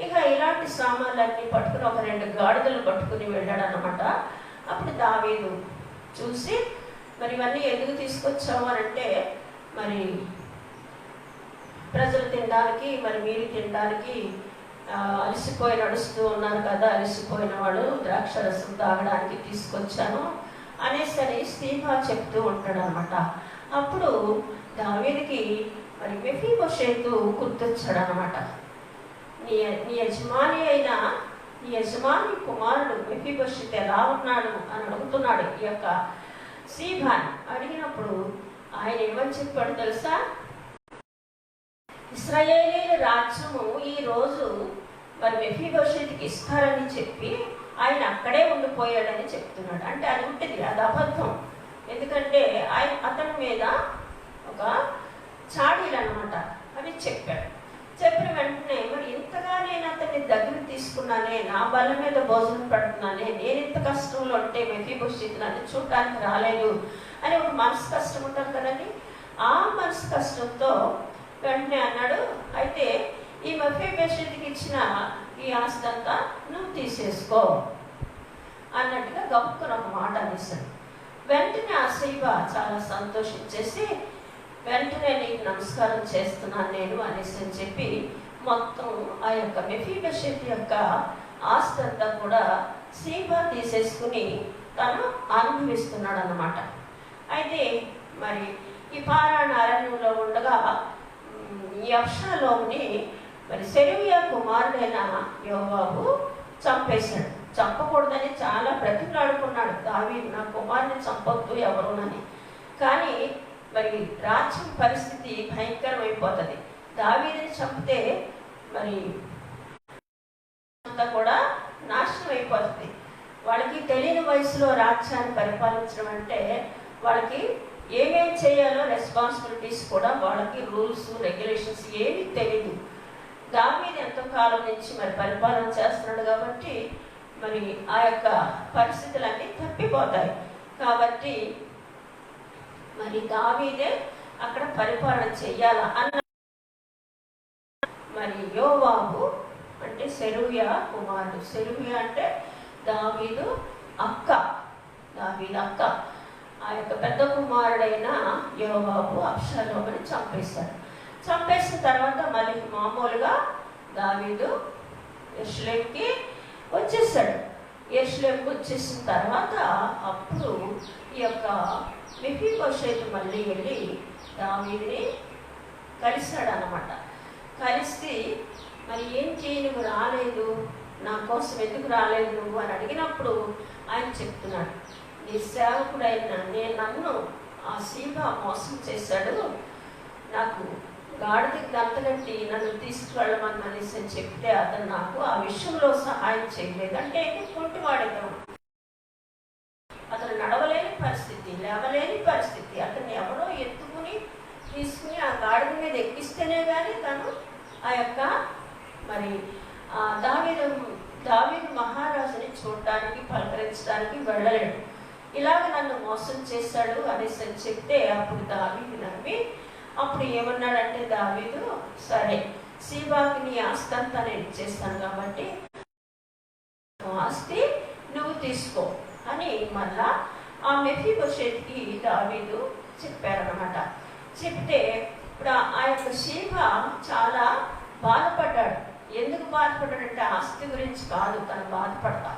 ఇక ఇలాంటి సామాన్లన్నీ పట్టుకుని ఒక 2 గాడిదలు పట్టుకుని వెళ్ళాడు అనమాట. అప్పుడు దావీదు చూసి మరి ఇవన్నీ ఎందుకు తీసుకొచ్చాము అని అంటే మరి ప్రజలు తినడానికి, మరి మీరు తినడానికి అలసిపోయి నడుస్తూ ఉన్నారు కదా, అలసిపోయిన వాడు ద్రాక్షరసం తాగడానికి తీసుకొచ్చాను అనేసరి సీబా చెప్తూ ఉంటాడు అనమాట. అప్పుడు దావీదుకి మరి మెఫీబోషెతు గుర్తొచ్చాడు అనమాట. నీ యజమాని కుమారుడు మెఫీబోషెతు ఎలా ఉన్నాడు అని అడుగుతున్నాడు ఈ యొక్క సీబాని. అడిగినప్పుడు ఆయన ఏమని చెప్పాడు తెలుసా? ఇశ్రాయేలీయుల రాజ్యము ఈ రోజు మరి మెఫీబోషెతుకి ఇస్తారని చెప్పి ఆయన అక్కడే ఉండిపోయాడని చెప్తున్నాడు. అంటే అది ఉంటుంది, అది అబద్ధం. ఎందుకంటే అతని మీద ఒక చాడీలు అనమాట అని చెప్పాడు. చెప్పిన వెంటనే మరి ఇంతగా నేను అతన్ని దగ్గర తీసుకున్నానే, నా బల్ల మీద భోజనం పెడుతున్నానే, నేను ఇంత కష్టంలో ఉంటే మెఫీబోషెతు నన్ను చూడటానికి రాలేదు అని ఒక మనసు కష్టం ఉంటుంది కదండి. ఆ మనసు కష్టంతో వెంటనే అన్నాడు, అయితే ఈ మెఫీబోషెతుకి ఇచ్చిన ఈ ఆస్తి అంతా నువ్వు తీసేసుకో అన్నట్టుగా గొప్పని ఒక మాట అనేసాడు. వెంటనే ఆ సీబా చాలా సంతోషించేసి వెంటనే నీకు నమస్కారం చేస్తున్నాను నేను అనేసి చెప్పి మొత్తం ఆ యొక్క మెఫీబోషెతు యొక్క ఆస్తి అంతా కూడా సీబా తీసేసుకుని తను అనుభవిస్తున్నాడు అన్నమాట. అయితే మరి ఈ పారాణ అరణ్యంలో ఉండగా ఈ అబ్షాలోముని మరి సెరూయా కుమారుడైన యోవాబు చంపేశాడు. చంపకూడదని చాలా బ్రతిమలాడుకున్నాడు దావీదు, నా కుమారుని చంపొద్దు ఎవరునని. కానీ మరి రాజ్యం పరిస్థితి భయంకరమైపోతుంది. దావీదుని చంపితే మరి అంతా కూడా నాశనం అయిపోతుంది. వాళ్ళకి తెలియని వయసులో రాజ్యాన్ని పరిపాలించడం అంటే వాళ్ళకి ఏమేమి చేయాలో రెస్పాన్సిబిలిటీస్ కూడా, వాళ్ళకి రూల్స్ రెగ్యులేషన్స్ ఏమీ తెలియదు. దావీదు ఎంతో కాలం నుంచి మరి పరిపాలన చేస్తున్నాడు కాబట్టి మరి ఆ యొక్క పరిస్థితులన్నీ తప్పిపోతాయి. కాబట్టి మరి దావీదే అక్కడ పరిపాలన చెయ్యాల అన్న. మరి యోవాబు అంటే సెరూయా కుమారుడు. సెరూయా అంటే దావీదు అక్క, దావీదు అక్క. ఆ యొక్క పెద్ద కుమారుడైన యోవాబు అబ్షాలోముని చంపేశాడు. చంపేసిన తర్వాత మళ్ళీ మామూలుగా దావీదు యెరూషలేముకి వచ్చేసాడు. యెరూషలేముకి వచ్చేసిన తర్వాత అప్పుడు ఈ యొక్క మెఫీబోషెతు మళ్ళీ వెళ్ళి దావీదుని కలిశాడు అన్నమాట. కలిసి మరి ఏంటి నువ్వు రాలేదు, నా కోసం ఎందుకు రాలేదు నువ్వు అని అడిగినప్పుడు ఆయన చెప్తున్నాడు, నీ సేవకుడైన నన్ను ఆ సీబా మోసం చేశాడు, నాకు గాడిదకి దంతగట్టి నన్ను తీసుకువెళ్ళమని అనేసి అని చెప్తే అతను నాకు ఆ విషయంలో సహాయం చేయలేదు. అంటే కుంటివాడిద్దాం, అతను నడవలేని పరిస్థితి, లేవలేని పరిస్థితి. అతన్ని ఎవరో ఎత్తుకుని తీసుకుని ఆ గాడిద మీద ఎక్కిస్తేనే కానీ తను ఆ యొక్క మరి దావీదు మహారాజుని చూడటానికి పలకరించడానికి వెళ్ళలేడు. ఇలాగ నన్ను మోసం చేశాడు అనేసి అని చెప్తే అప్పుడు దావీదు నమ్మి అప్పుడు ఏమన్నాడంటే దావీదు, సరే సీబాకి నీ ఆస్తి అంతా నేను ఇచ్చేస్తాను కాబట్టి ఆస్తి నువ్వు తీసుకో అని మళ్ళా ఆ మెఫీబోషెతుకి దావీదు చెప్పారనమాట. చెప్తే ఇప్పుడు ఆ యొక్క సీబా చాలా బాధపడ్డాడు. ఎందుకు బాధపడ్డాడంటే ఆస్తి గురించి కాదు తను బాధపడతా,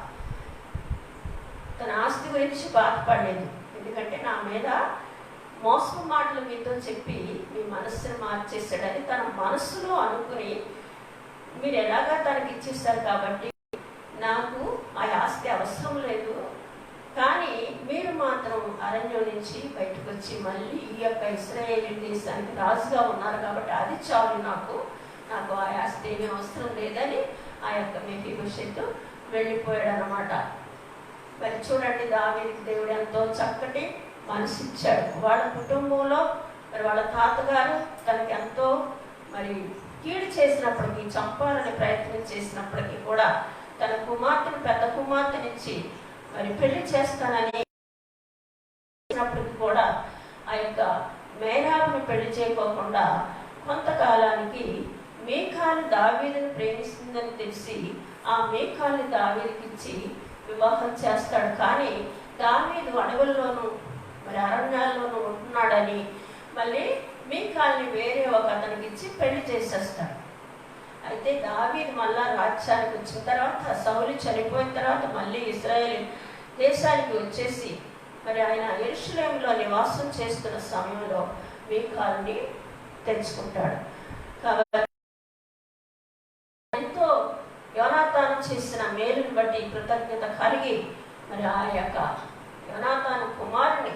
తన ఆస్తి గురించి బాధపడలేదు. ఎందుకంటే నా మీద మోసపు మాటలు మీతో చెప్పి మీ మనస్సును మార్చేశాడని తన మనస్సులో అనుకుని మీరు ఎలాగా తనకి ఇచ్చేస్తారు కాబట్టి నాకు ఆ ఆస్తి అవసరం లేదు, కానీ మీరు మాత్రం అరణ్యం నుంచి బయటకు వచ్చి మళ్ళీ ఈ యొక్క ఇశ్రాయేలు దేశానికి రాజుగా ఉన్నారు కాబట్టి అది చాలు, నాకు ఆ ఆస్తి ఏమీ అవసరం లేదని ఆ యొక్క మెఫీబోషెతు వెళ్ళిపోయాడు అన్నమాట. మరి చూడండి, దావీదుకి దేవుడు ఎంతో చక్కటి మనసు ఇచ్చాడు. వాళ్ళ కుటుంబంలో మరి వాళ్ళ తాతగారు తనకి ఎంతో మరి కీడు చేసినప్పటికీ, చంపాలని ప్రయత్నం చేసినప్పటికీ కూడా తన కుమార్తెను, పెద్ద కుమార్తెనిచ్చి మరి పెళ్లి చేస్తానని కూడా ఆ యొక్క మేరాబుని పెళ్లి చేయకోకుండా కొంతకాలానికి మీకాలు దావీదును ప్రేమిస్తుందని తెలిసి ఆ మీకాల్ని దావీదుకి ఇచ్చి వివాహం చేస్తాడు. కానీ దావీదు అడవుల్లోనూ మరి అరణ్యాల్లోనూ ఉంటున్నాడని మళ్ళీ మీకాల్ని వేరే ఒక అతనికి ఇచ్చి పెళ్లి చేసేస్తాడు. అయితే దావీదు మళ్ళా రాజ్యానికి వచ్చిన తర్వాత, సౌలు చనిపోయిన తర్వాత మళ్ళీ ఇశ్రాయేలు దేశానికి వచ్చేసి మరి ఆయన యెరూషలేములో నివాసం చేస్తున్న సమయంలో మీకాల్ని తెచ్చుకుంటాడు. కాబట్టి ఎంతో యోనాతాను చేసిన మేలుని బట్టి కృతజ్ఞత కలిగి మరి ఆ యొక్క యోనాతాను కుమారుని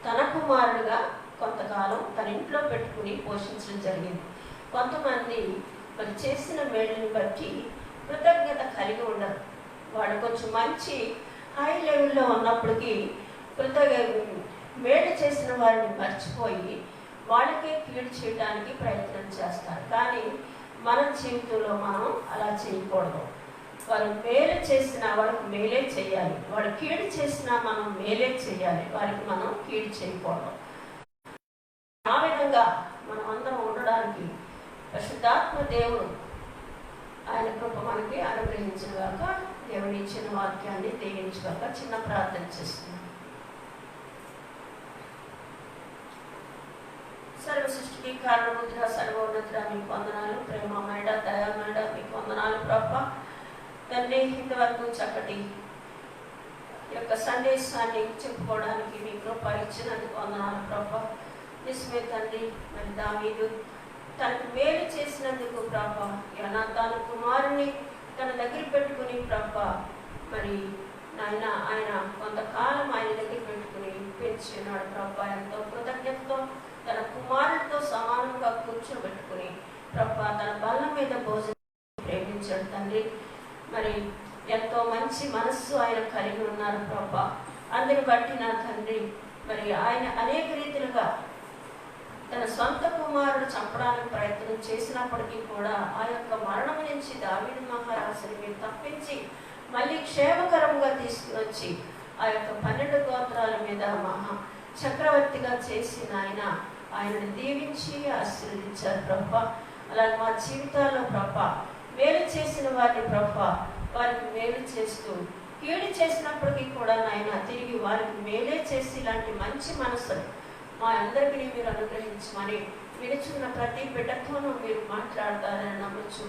తన కుమారుడుగా కొంతకాలం తన ఇంట్లో పెట్టుకుని పోషించడం జరిగింది. కొంతమంది మరి చేసిన మేలుని బట్టి కృతజ్ఞత కలిగి ఉండరు. వాడు కొంచెం మంచి హై లెవెల్లో ఉన్నప్పటికీ మేలు చేసిన వారిని మర్చిపోయి వాళ్ళకే కీడు చేయడానికి ప్రయత్నం చేస్తారు. కానీ మన జీవితంలో మనం అలా చేయకూడదు. వారు మేలు చేసినా వాళ్ళకి మేలే చేయాలి, వాడు కీడు చేసినా మనం మేలే చేయాలి, వారికి మనం కీడు చేయకూడదు. ఆ విధంగా మనం అందరం ఉండడానికి పరిశుద్ధాత్మ దేవుడు ఆయన కృప మనకి అనుగ్రహించగాక. దేవుని ఇచ్చిన వాక్యాన్ని దీవించగాక. చిన్న ప్రార్థన చేస్తున్నాం. సర్వ సృష్టికి కారణముద్ర, సర్వోన్నతుడ మీకు వందనాలు. ప్రేమమేడ, దయామేడ మీకు వందనాలు ప్రభా. తండ్రి, ఇంతవరకు చక్కటి యొక్క సందేశాన్ని చెప్పుకోవడానికి మీ కృప ఇచ్చినందుకు వందనాలు ప్రభా. నిజమే తండ్రి, మరి దావీదు తనకు మేలు చేసినందుకు ప్రభా, యోనాతాను కుమారుని తన దగ్గర పెట్టుకుని ప్రభా, మరి నాయన ఆయన కొంతకాలం ఆయన దగ్గర పెట్టుకుని పెంచున్నాడు ప్రభా. ఎంతో కృతజ్ఞతతో తన కుమారుడితో సమానంగా కూర్చోబెట్టుకుని ప్రభా తన బల్ల మీద భోజనం ప్రేమించాడు తండ్రి. మరి ఎంతో మంచి మనస్సు ఆయన కలిగి ఉన్నారు ప్రభా. అందుని బట్టి నా తండ్రి మరి ఆయన అనేక రీతిలుగా తన సొంత కుమారుడు చంపడానికి ప్రయత్నం చేసినప్పటికీ కూడా ఆ యొక్క మరణం నుంచి దావీదు మహారాజుని మీరు తప్పించి మళ్ళీ క్షేమకరంగా తీసుకుని వచ్చి ఆ యొక్క 12 గోత్రాల మీద మహా చక్రవర్తిగా చేసిన ఆయనను దీవించి ఆశీర్వదించారు ప్రభా. అలాగే మా జీవితాల్లో ప్రభా మేలు చేసిన వారిని ప్రభా వారికి మేలు చేస్తూ, కీడు చేసినప్పటికీ కూడా నాయన తిరిగి వారికి మేలే చేసి ఇలాంటి మంచి మనసులు మా అందరికీ మీరు అనుగ్రహించమని వినుచున్న ప్రతి బిడ్డతోనూ మీరు మాట్లాడతారని నమ్మచ్చు.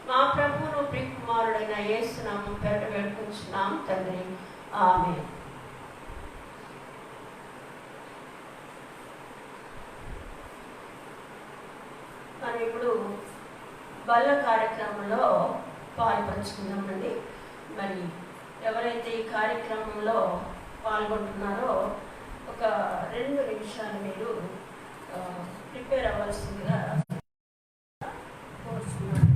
మా ప్రభువును ప్రియకుమారుడైన యేసు నామమున పేరట వేడుకుంటున్నాం తండ్రి, ఆమేన్. మనం ఇప్పుడు బల్ల కార్యక్రమంలో పాల్పంచుకుందామండి. మరి ఎవరైతే ఈ కార్యక్రమంలో పాల్గొంటున్నారో ఒక 2 నిమిషాలు మీరు ప్రిపేర్ అవ్వాల్సిందిగా కోరుతున్నాను.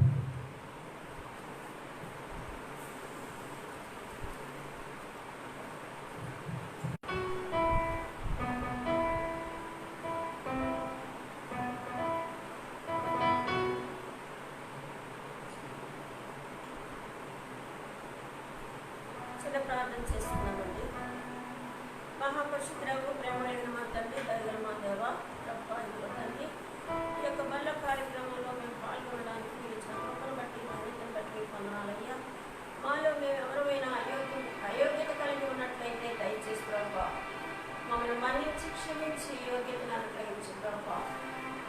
ప్రార్థన చేస్తున్నామండి. మహాపరిశుద్ధుడగు ప్రేమమైన మా తండ్రి, దయగల మా దేవ, ప్రభా తండ్రి, ఈ యొక్క బల్ల కార్యక్రమంలో మేము పాల్గొనడానికి మీరు చదువులను బట్టి బాధ్యతను బట్టి పొందాలయ్యా. మాలో మేము ఎవరైనా అయోగ్యత కలిగి ఉన్నట్లయితే దయచేసి ప్రభా మమ్మల్ని మన్నించి క్షమించి యోగ్యతను అనుగ్రహించి ప్రభా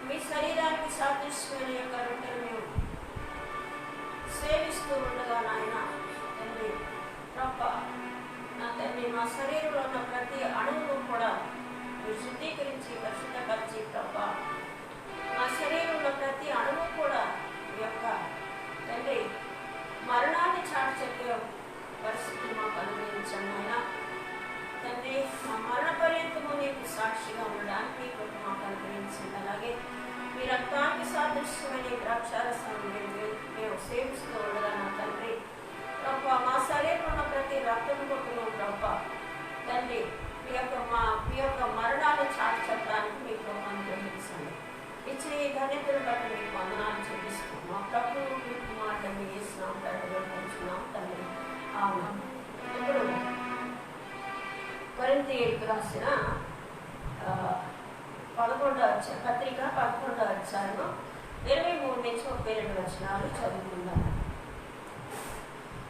మీ శరీరానికి సాదృశ్యమైన యొక్క రొట్టెను మేము సేవిస్తూ ఉండగా నాయన తండ్రి ప్రభా నా తండ్రి మా శరీరంలో ఉన్న ప్రతి అణువును కూడా మీరు శుద్ధీకరించి పరిశుద్ధపరిచి ప్రభా మా శరీరంలో ప్రతి అణువు కూడా ఈ యొక్క తండ్రి మరణాన్ని చాటు చెప్పే పరిస్థితి మాకు అనుగ్రహించండి ఆయన తండ్రి. మా మరణ పర్యంతము నీకు సాక్షిగా ఉండడానికి కృప మాకు అనుగ్రహించండి. అలాగే మీ రక్తానికి సాదృశ్యమైన ద్రాక్షారసాన్ని మేము సేవిస్తూ ఉండగా నా తండ్రి ప్రభా మా శరీరంలో ఉన్న ప్రతి రక్తం కొట్టును ప్రభా తండ్రి మీ యొక్క మరణాన్ని చాటు చెప్పడానికి మీ కృప అనుగ్రహించండి. ఇచ్చిన ఈ ధన్యతను బట్టి మీకు వందనాలు చెల్లిస్తున్నాం. మా ప్రభువు మీకు మాటలు చేసినాం పెట్టుకుంటున్నాం తండ్రి, ఆమేన్. ఇప్పుడు కొరింథీయులకు రాసిన 11వ పత్రిక 11వ అధ్యాయం 23 నుంచి 32 వచనాలు చదువుకుందాం.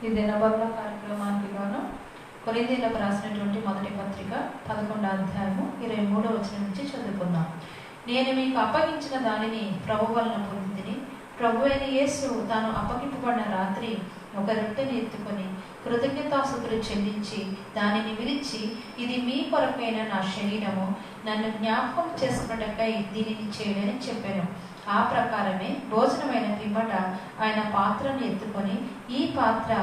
ఈ దినబల్ల కార్యక్రమానికి గాను కొరింథీయులకు రాసినటువంటి మొదటి పత్రిక 11వ అధ్యాయము 23వ వచనం నుంచి చదువుకుందాం. నేను మీకు అప్పగించిన దానిని ప్రభు వలన పొందితిని. ప్రభు అయిన యేసు తాను అప్పగింపబడిన రాత్రి ఒక రొట్టెని ఎత్తుకొని కృతజ్ఞతాస్తుతులు చెల్లించి దానిని విరిచి, ఇది మీ కొరకైన నా శరీరము, నన్ను జ్ఞాపకం చేసుకున్నట్టుకై దీనిని చేయడని చెప్పాను. ఆ ప్రకారమే భోజనమైన పిమ్మట ఆయన పాత్రను ఎత్తుకొని, ఈ పాత్ర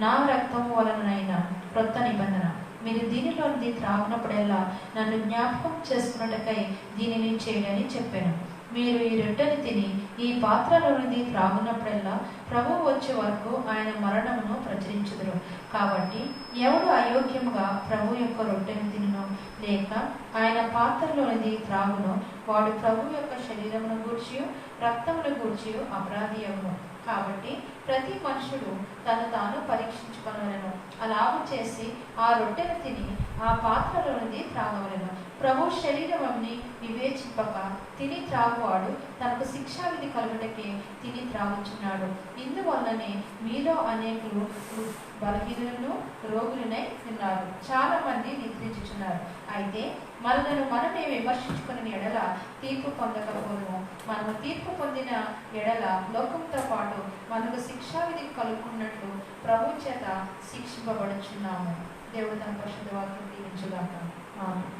నా రక్తము వలనైన క్రొత్త నిబంధన, మీరు దీనిలోనిది త్రాగినప్పుడల్లా నన్ను జ్ఞాపకం చేసుకున్నట్టుకై దీనిని చేయడని చెప్పాను. మీరు ఈ రొట్టెని తిని ఈ పాత్రలోనిది త్రాగునప్పుడల్లా ప్రభువు వచ్చే వరకు ఆయన మరణమును ప్రచురించుదురు. కాబట్టి ఎవడు అయోగ్యముగా ప్రభు యొక్క రొట్టెను తినును లేక ఆయన పాత్రలోనిది త్రాగును వాడు ప్రభు యొక్క శరీరమును గూర్చి రక్తమును గూర్చి అపరాధి అగును. కాబట్టి ప్రతి మనుషుడు తను తాను పరీక్షించుకొనవలెను. అలాగు చేసి ఆ రొట్టెను తిని ఆ పాత్రలోనిది త్రాగవలెను. ప్రభు శరీరముని వివేచింపక తిని త్రాగువాడు తనకు శిక్షావిధి కలుగుటకే తిని త్రాగుచున్నాడు. ఇందువల్లనే మీలో అనేకులు బలహీనులను రోగులనై ఉన్నారు, చాలా మంది నిద్రించుచున్నారు. అయితే మనలను మనమే విమర్శించుకుని ఎడల తీర్పు పొందకపోదుము. మనము తీర్పు పొందిన ఎడల లోకంతో పాటు మనకు శిక్షావిధి కలుగుకున్నట్లు ప్రభు చేత శిక్షింపబడుచున్నాము. దేవుడు తన పరిశుద్ధ వాక్యం దీవించుగాక. ఆమేన్.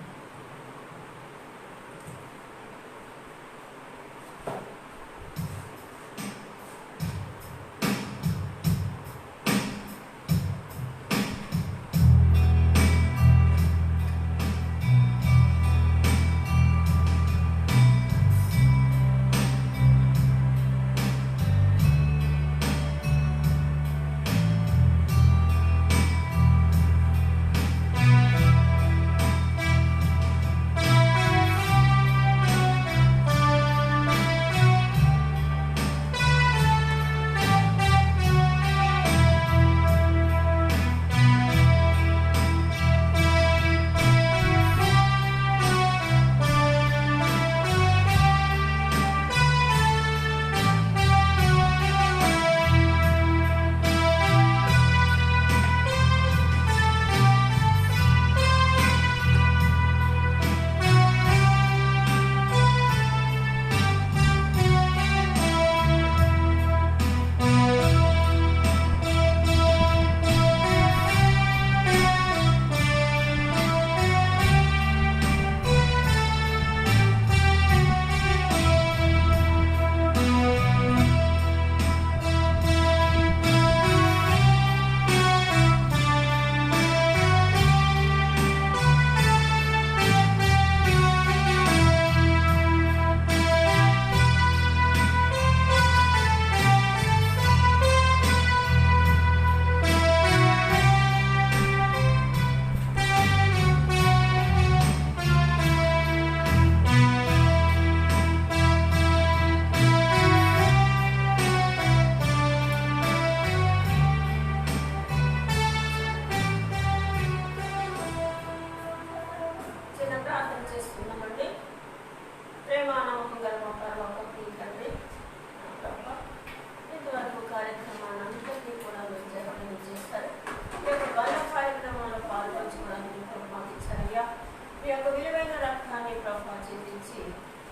చిందించి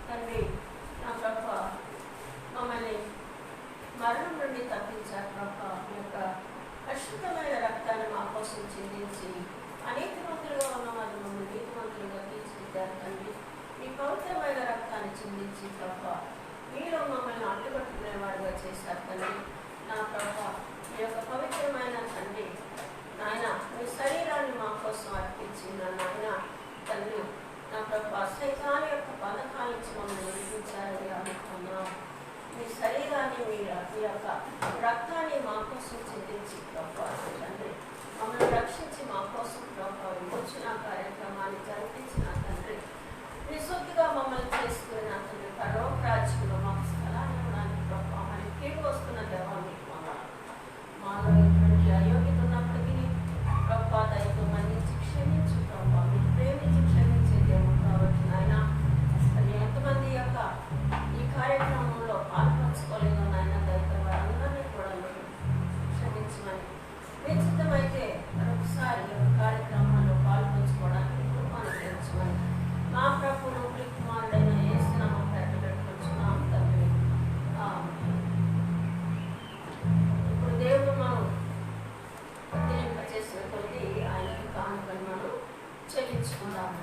తండ్రి నా ప్రభా మమ్మల్ని మరణం నుండి తప్పించారు ప్రభా. మీ యొక్క అశుద్ధమైన రక్తాన్ని మా కోసం చిందించి అనేకమంతులుగా ఉన్న వారు మమ్మల్ని నీతిమంతులుగా తీర్చిదిద్దారు తండ్రి. మీ పవిత్రమైన రక్తాన్ని చిందించి ప్రభా మీరు మమ్మల్ని అడ్డుపట్టుకునే వాడుగా చేశారు తండ్రి. నా ప్రభా మీ యొక్క పవిత్రమైన తండ్రి నాయన మీ శరీరాన్ని మా కోసం అర్పించి నాయన తండ్రి నా ప్రభా సైతాన్ యొక్క పథకాల నుంచి మమ్మల్ని విడిపించారని అనుకున్నాం. మీ శరీరాన్ని మీ యొక్క రక్తాన్ని మా కోసం చిందించి ప్రభా తండ్రి మమ్మల్ని రక్షించి మా కోసం ప్రభా విమోచన కార్యక్రమాన్ని జరిపించిన తండ్రి మీ సొత్తుగా మమ్మల్ని చేసుకుని నా తండ్రి పరలోక రాజ్యంలో మాకు స్థలాన్ని ఇవ్వడానికి ప్రభా మరి కీడు వస్తున్న దేవాన్ని మాలో ఎటువంటి అయోగ్యత ఉన్నప్పటికీ ప్రభా దయతో మన్నించి క్షమించు ప్రభా మీరు ప్రేమించి క్షమించే దేవుడు కాబట్టి నాయన మరి ఎంతమంది యొక్క ఈ కార్యక్రమంలో పాల్పంచుకోలేదో నాయన దయతో వారందరినీ కూడా మీరు క్షమించమని మీ చిత్తమైతే మరొకసారి కార్యక్రమాల్లో పాల్పంచుకోవడానికి కృపను తెచ్చమని మా ప్రభువును కుమారుడైన యేసునామం పేరిట పెట్టుకొచ్చున్నాం తండ్రి. ఇప్పుడు దేవుడు మనం వర్తింపచేసిన కొద్దీ ఆయనకి కానుకను మనం చెల్లించుకుందాము.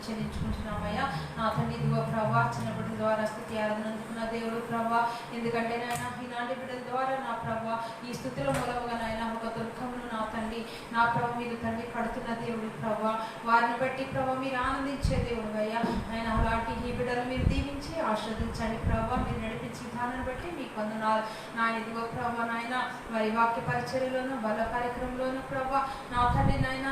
చెల్లించుకుంటున్నామయ్యా. నా తండ్రి ఇదిగో ప్రభా చిన్నప్పటి ద్వారా స్థుతి ఆరాధన అందుకున్న దేవుడు ప్రభా, ఎందుకంటే నాయన ఈనాటి బిడ్డల ద్వారా నా ప్రభా ఈ స్థుతిలో మూలముగా నాయన ఒక దుర్గమును నా తండ్రి నా ప్రభు మీరు తండ్రి కడుతున్న దేవుడు ప్రభా, వారిని బట్టి ప్రభా మీరు ఆనందించే దేవుడు అయ్యా. ఆయన అలాంటి ఈ బిడ్డలు మీరు దీవించి ఆస్వాదించండి ప్రభా, మీరు నడిపించి విధానాన్ని బట్టి మీకు వందనాలు నాయన. ఇదిగో ప్రభా నాయన మరి వాక్య పరిచర్యలోను బల కార్యక్రమంలోను ప్రభా నా తండ్రి నాయన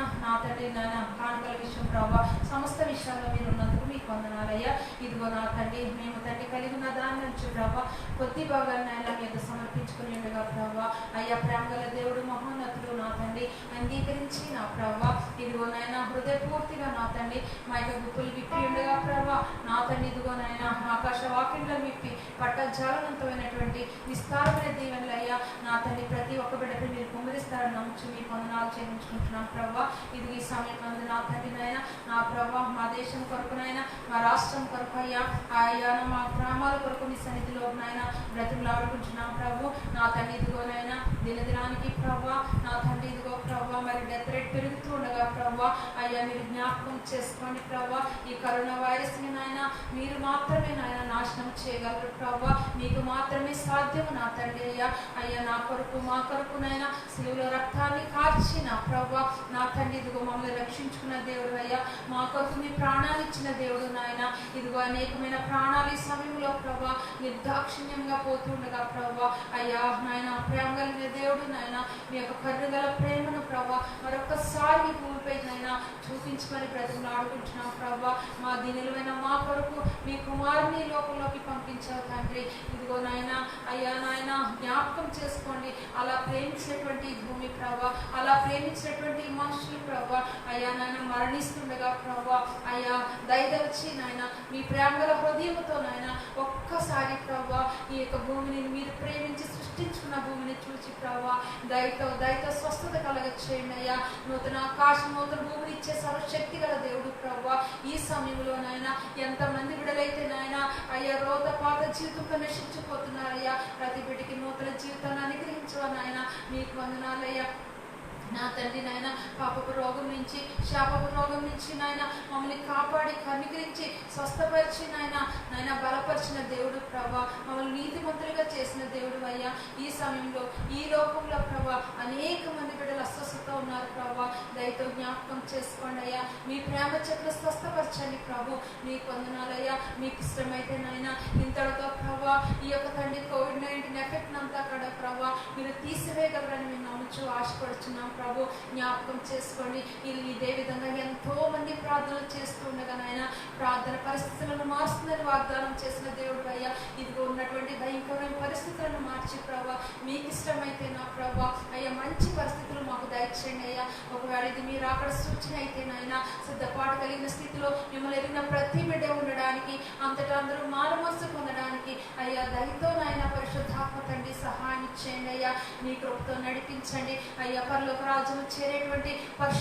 కానుకల విషయం ప్రభా సమస్త విషయాల్లో మీరు ఉన్నందుకు మీకు వందనాలయ్యా. ఇదిగో నా తండ్రి మేము తండ్రి కలిగి ఉన్న దాని నుంచి ప్రభా కొద్ది భాగాన్ని ఆయన మీద సమర్పించుకుని ఉండగా ప్రభా అయ్యా ప్రేమగల దేవుడు మహోన్నతుడు నా తండ్రి అంగీకరించి నా ప్రభా ఇదిగో నాయన హృదయపూర్తిగా నా తండ్రి మా యొక్క గుప్పులు విప్పి ఉండగా ప్రభా నా తండ్రి ఇదిగో నాయన ఆకాశ వాక్యంలో విప్పి పట్టజాలవంతమైనటువంటి విస్తారమైన దీవెనలు అయ్యా నా తండ్రి ప్రతి ఒక్క బిడ్డపై మీరు కుమ్మరిస్తారని నమ్ముచు మీకు వందనాలు చెల్లించుకుంటున్నాం ప్రభా. ఇది ఈ సమయం మంది నా తండ్రి నాయన నా ప్రభా మా దేశం కొరకునైనా మా రాష్ట్రం కొరకు అయ్యా అయ్యా మా గ్రామాల కొరకు మీ సన్నిధిలో నాయన బ్రతిమలాడుకుంటున్నాం ప్రభు. నా తండ్రి ఇదిగోనైనా దినదినానికి ప్రభా నా తండ్రి ఇదిగో ప్రభా మరి డెత్ రేట్ పెరుగుతూ ఉండగా ప్రభా అయ్యా మీరు జ్ఞాపకం చేసుకోండి ప్రభా. ఈ కరోనా వైరస్ని నాయన మీరు మాత్రమే నాయన నాశనం చేయగలరు ప్రభా, మీకు మాత్రమే సాధ్యము నా తండ్రి అయ్యా. అయ్యా నా కొరకు మా కొరకు నాయన శిలువలో రక్తాన్ని కార్చి నా ప్రభా నా తండ్రి ఇదిగో మమ్మల్ని రక్షించుకున్న దేవుడు అయ్యా, మా కొరకు మీ ప్రాణాలు ఇచ్చిన దేవుడు నాయన. ఇదిగో అనేకమైన ప్రాణాలు ఈ సమయంలో ప్రభా నిర్దాక్షిణ్యంగా పోతుండగా ప్రభా అయ్యా నాయన ప్రేమ కలిగిన దేవుడు నాయన మీ యొక్క కరుణగల ప్రేమను ప్రభా మరొకసారి మీ భూమిపై నాయన చూపించమని బ్రతిమలాడుకుంటున్నాం ప్రభా. మా దీనిలమైన మా కొరకు మీ కుమారుని లోకంలోకి పంపించావు తండ్రి. ఇదిగో నాయన అయ్యా నాయన జ్ఞాపకం చేసుకోండి అలా ప్రేమించినటువంటి భూమి ప్రభా, అలా ప్రేమించినటువంటి మనుషులు ప్రభా అయ్యా నాయన మరణిస్తుండగా ప్రభా అయ్యా దయదలిచి నాయన మీ ప్రేమగల హృదయంతో నాయన ఒక్కసారి ప్రభా ఈ యొక్క భూమిని మీరు ప్రేమించి సృష్టించుకున్న భూమిని చూసి ప్రభా దయతో స్వస్థత కలగ చేయండి అయ్యా. నూతన ఆకాశం నూతన భూమిని ఇచ్చే సర్వశక్తి గల దేవుడు ప్రభా ఈ సమయంలో నాయన ఎంతమంది బిడ్డలైతే నాయన అయ్యా రోత జీవితంతో నశించిపోతున్నారయ్యా, ప్రతి బిడ్డకి నూతన జీవితాన్ని అనుగ్రహించవా నాయన మీకు వందనాలయ్యా. నా తండ్రి నాయన పాపపు రోగం నుంచి శాపపు రోగం నుంచి నాయన మమ్మల్ని కాపాడి కనికరించి స్వస్థపరిచి నాయన బలపరిచిన దేవుడు ప్రభా, మమ్మల్ని నీతిమంతులుగా చేసిన దేవుడు అయ్యా. ఈ సమయంలో ఈ లోకంలో ప్రభా అనేక మంది బిడ్డలు అస్వస్థత ఉన్నారు ప్రభా, దయతో జ్ఞాపకం చేసుకోండి అయ్యా. మీ ప్రేమ చెట్లు స్వస్థపరచండి ప్రభు, మీకు వందనాలయ్యా. మీకు ఇష్టమైతే నాయన ఇంతటితో ప్రభా ఈ యొక్క తండ్రి COVID-19 ఎఫెక్ట్ అంతా కూడా ప్రభా మీరు తీసివేయగలరని మేము నమ్ముచు ఆశపడుచున్నాం ప్రభు. జ్ఞాపకం చేసుకోండి. ఇదే విధంగా ఎంతో మంది ప్రార్థనలు చేస్తూ ఉండగా నాయన ప్రార్థన పరిస్థితులను మారుస్తుందని వాగ్దానం చేసిన దేవుడు అయ్యా. ఇదిగో ఉన్నటువంటి భయంకరమైన పరిస్థితులను మార్చి ప్రభా మీకు ఇష్టమైతే నా ప్రభా అయ్యా మంచి పరిస్థితులు మాకు దయచేయండి అయ్యా. ఒకవేళ ఇది మీరు అక్కడ సూచన అయితే నాయన సిద్ధపాటు కలిగిన స్థితిలో మిమ్మల్ని ఎరిగిన ప్రతి బిడ్డ ఉండడానికి అంతటా అందరూ మారుమనసు పొందడానికి అయ్యా దయతో నాయన పరిశుద్ధాత్మ తండ్రి సహాయం ఇచ్చేయండి అయ్యా. మీ కృపతో నడిపించండి అయ్యా. పరలోక రాజ్యం చేరేటువంటి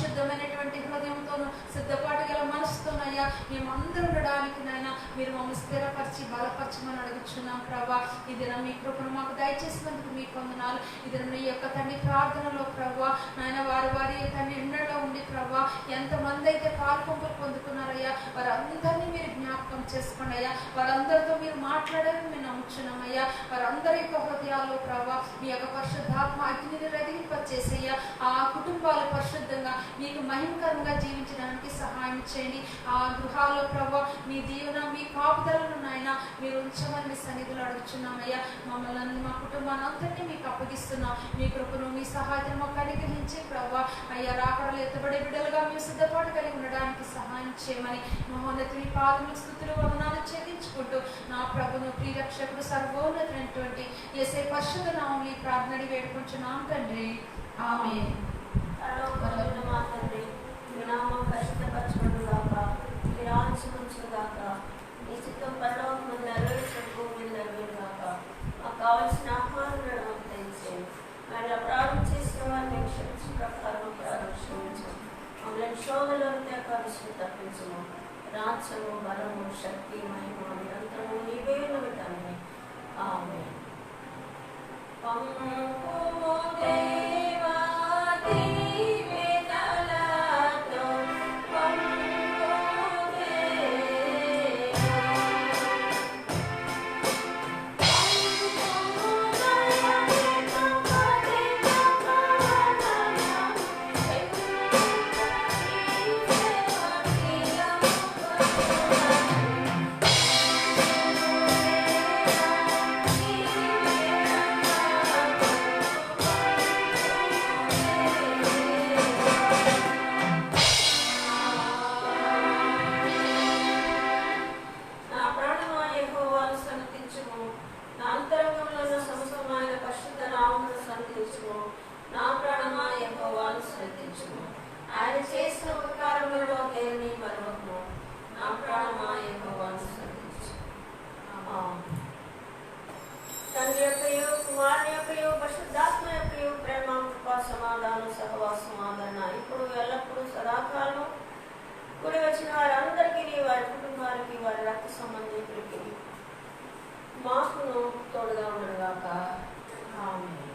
పరిశుద్ధమైనటువంటి హృదయంతోనూ సిద్ధపాటు గల మనసుతోనయ్యా మేమందరూ ఉండడానికి నాయన మీరు మమ్మల్ని స్థిరపరిచి బలపరచమని అడుగుచున్నాం ప్రభా. ఈ దినం మీ కృపను మాకు దయచేసినందుకు మీకు వందనాలు. ఈ దినం ఈ యొక్క తండ్రి ప్రార్థనలో ప్రభా నాయన వారి తండ్రి ఎండలో ఉండి ప్రభా ఎంతమంది అయితే పాల్పొంపులు పొందుకున్నారయ్యా వారందరినీ మీరు జ్ఞాపకం చేసుకోండి అయ్యా. వారందరితో మీరు మాట్లాడాలని మేము నమ్ముచున్నామయ్యా. వారందరి యొక్క హృదయాల్లో ప్రభా మీ యొక్క పరిశుద్ధాత్మ అగ్నిని రగిలింపచేసయ్యా. ఆ కుటుంబాలు పరిశుద్ధంగా మీకు మహిమకరంగా జీవించడానికి సహాయం చేయండి. ఆ గృహాల్లో ప్రభా మీ దీవెన మీ కాపుదలను నాయన మీరు ఉంచమని మీ సన్నిధిలో అడుగుచున్నామయ్యా. మమ్మల్ని మా కుటుంబాన్ని అంతటినీ మీకు అప్పగిస్తున్నాం. మీ కృపను మీ సహాయతను మాకు అనుగ్రహించి ప్రభా అయ్యా రాకడలు ఎత్తబడే బిడ్డలుగా మేము సిద్ధపాటు కలిగి ఉండడానికి సహాయం చేయమని మహోన్నతుని పాదములకు స్తుతులు వందనాలు చెల్లించుకుంటూ నా ప్రభును ప్రియరక్షకుడు సర్వోన్నతుడైనటువంటి యేసయ్య పరిశుద్ధ నామములో ఈ ప్రార్థనని వేడుకుంటున్నాం తండ్రి. ఆమేన్. పరలోకమందున్న మా తండ్రి మీ నామం పరిశుద్ధపరచబడుగాక, మీ రాజ్యం వచ్చుగాక, మీ చిత్తం పరలోకమందు నెరవేర్చినట్టు భూమి మీద నెరవేరుగాక. మాకు కావలసిన ఆహారం మాకు దయచేయండి. మరి అపరాధం చేసిన వారిని క్షమించిన ప్రకారం అపరాధం క్షమించు. మమ్మల్ని శోధనలో తప్పించము. రాజ్యము బలము శక్తి మహిమ నిరంతరము నీవే తండ్రి. ఆమేన్. దేవా కుమారుని యొక్కయు పరిశుద్ధాత్మ యొక్కయు ప్రేమ కృప సమాధానం సహవాసం ఆదరణ ఇప్పుడు ఎల్లప్పుడూ సదాకాలం కూడి వచ్చిన వారందరికీ వారి కుటుంబాలకి వారి రక్త సంబంధికులకి మాకును తోడుగా ఉండగాక ఆమేన్.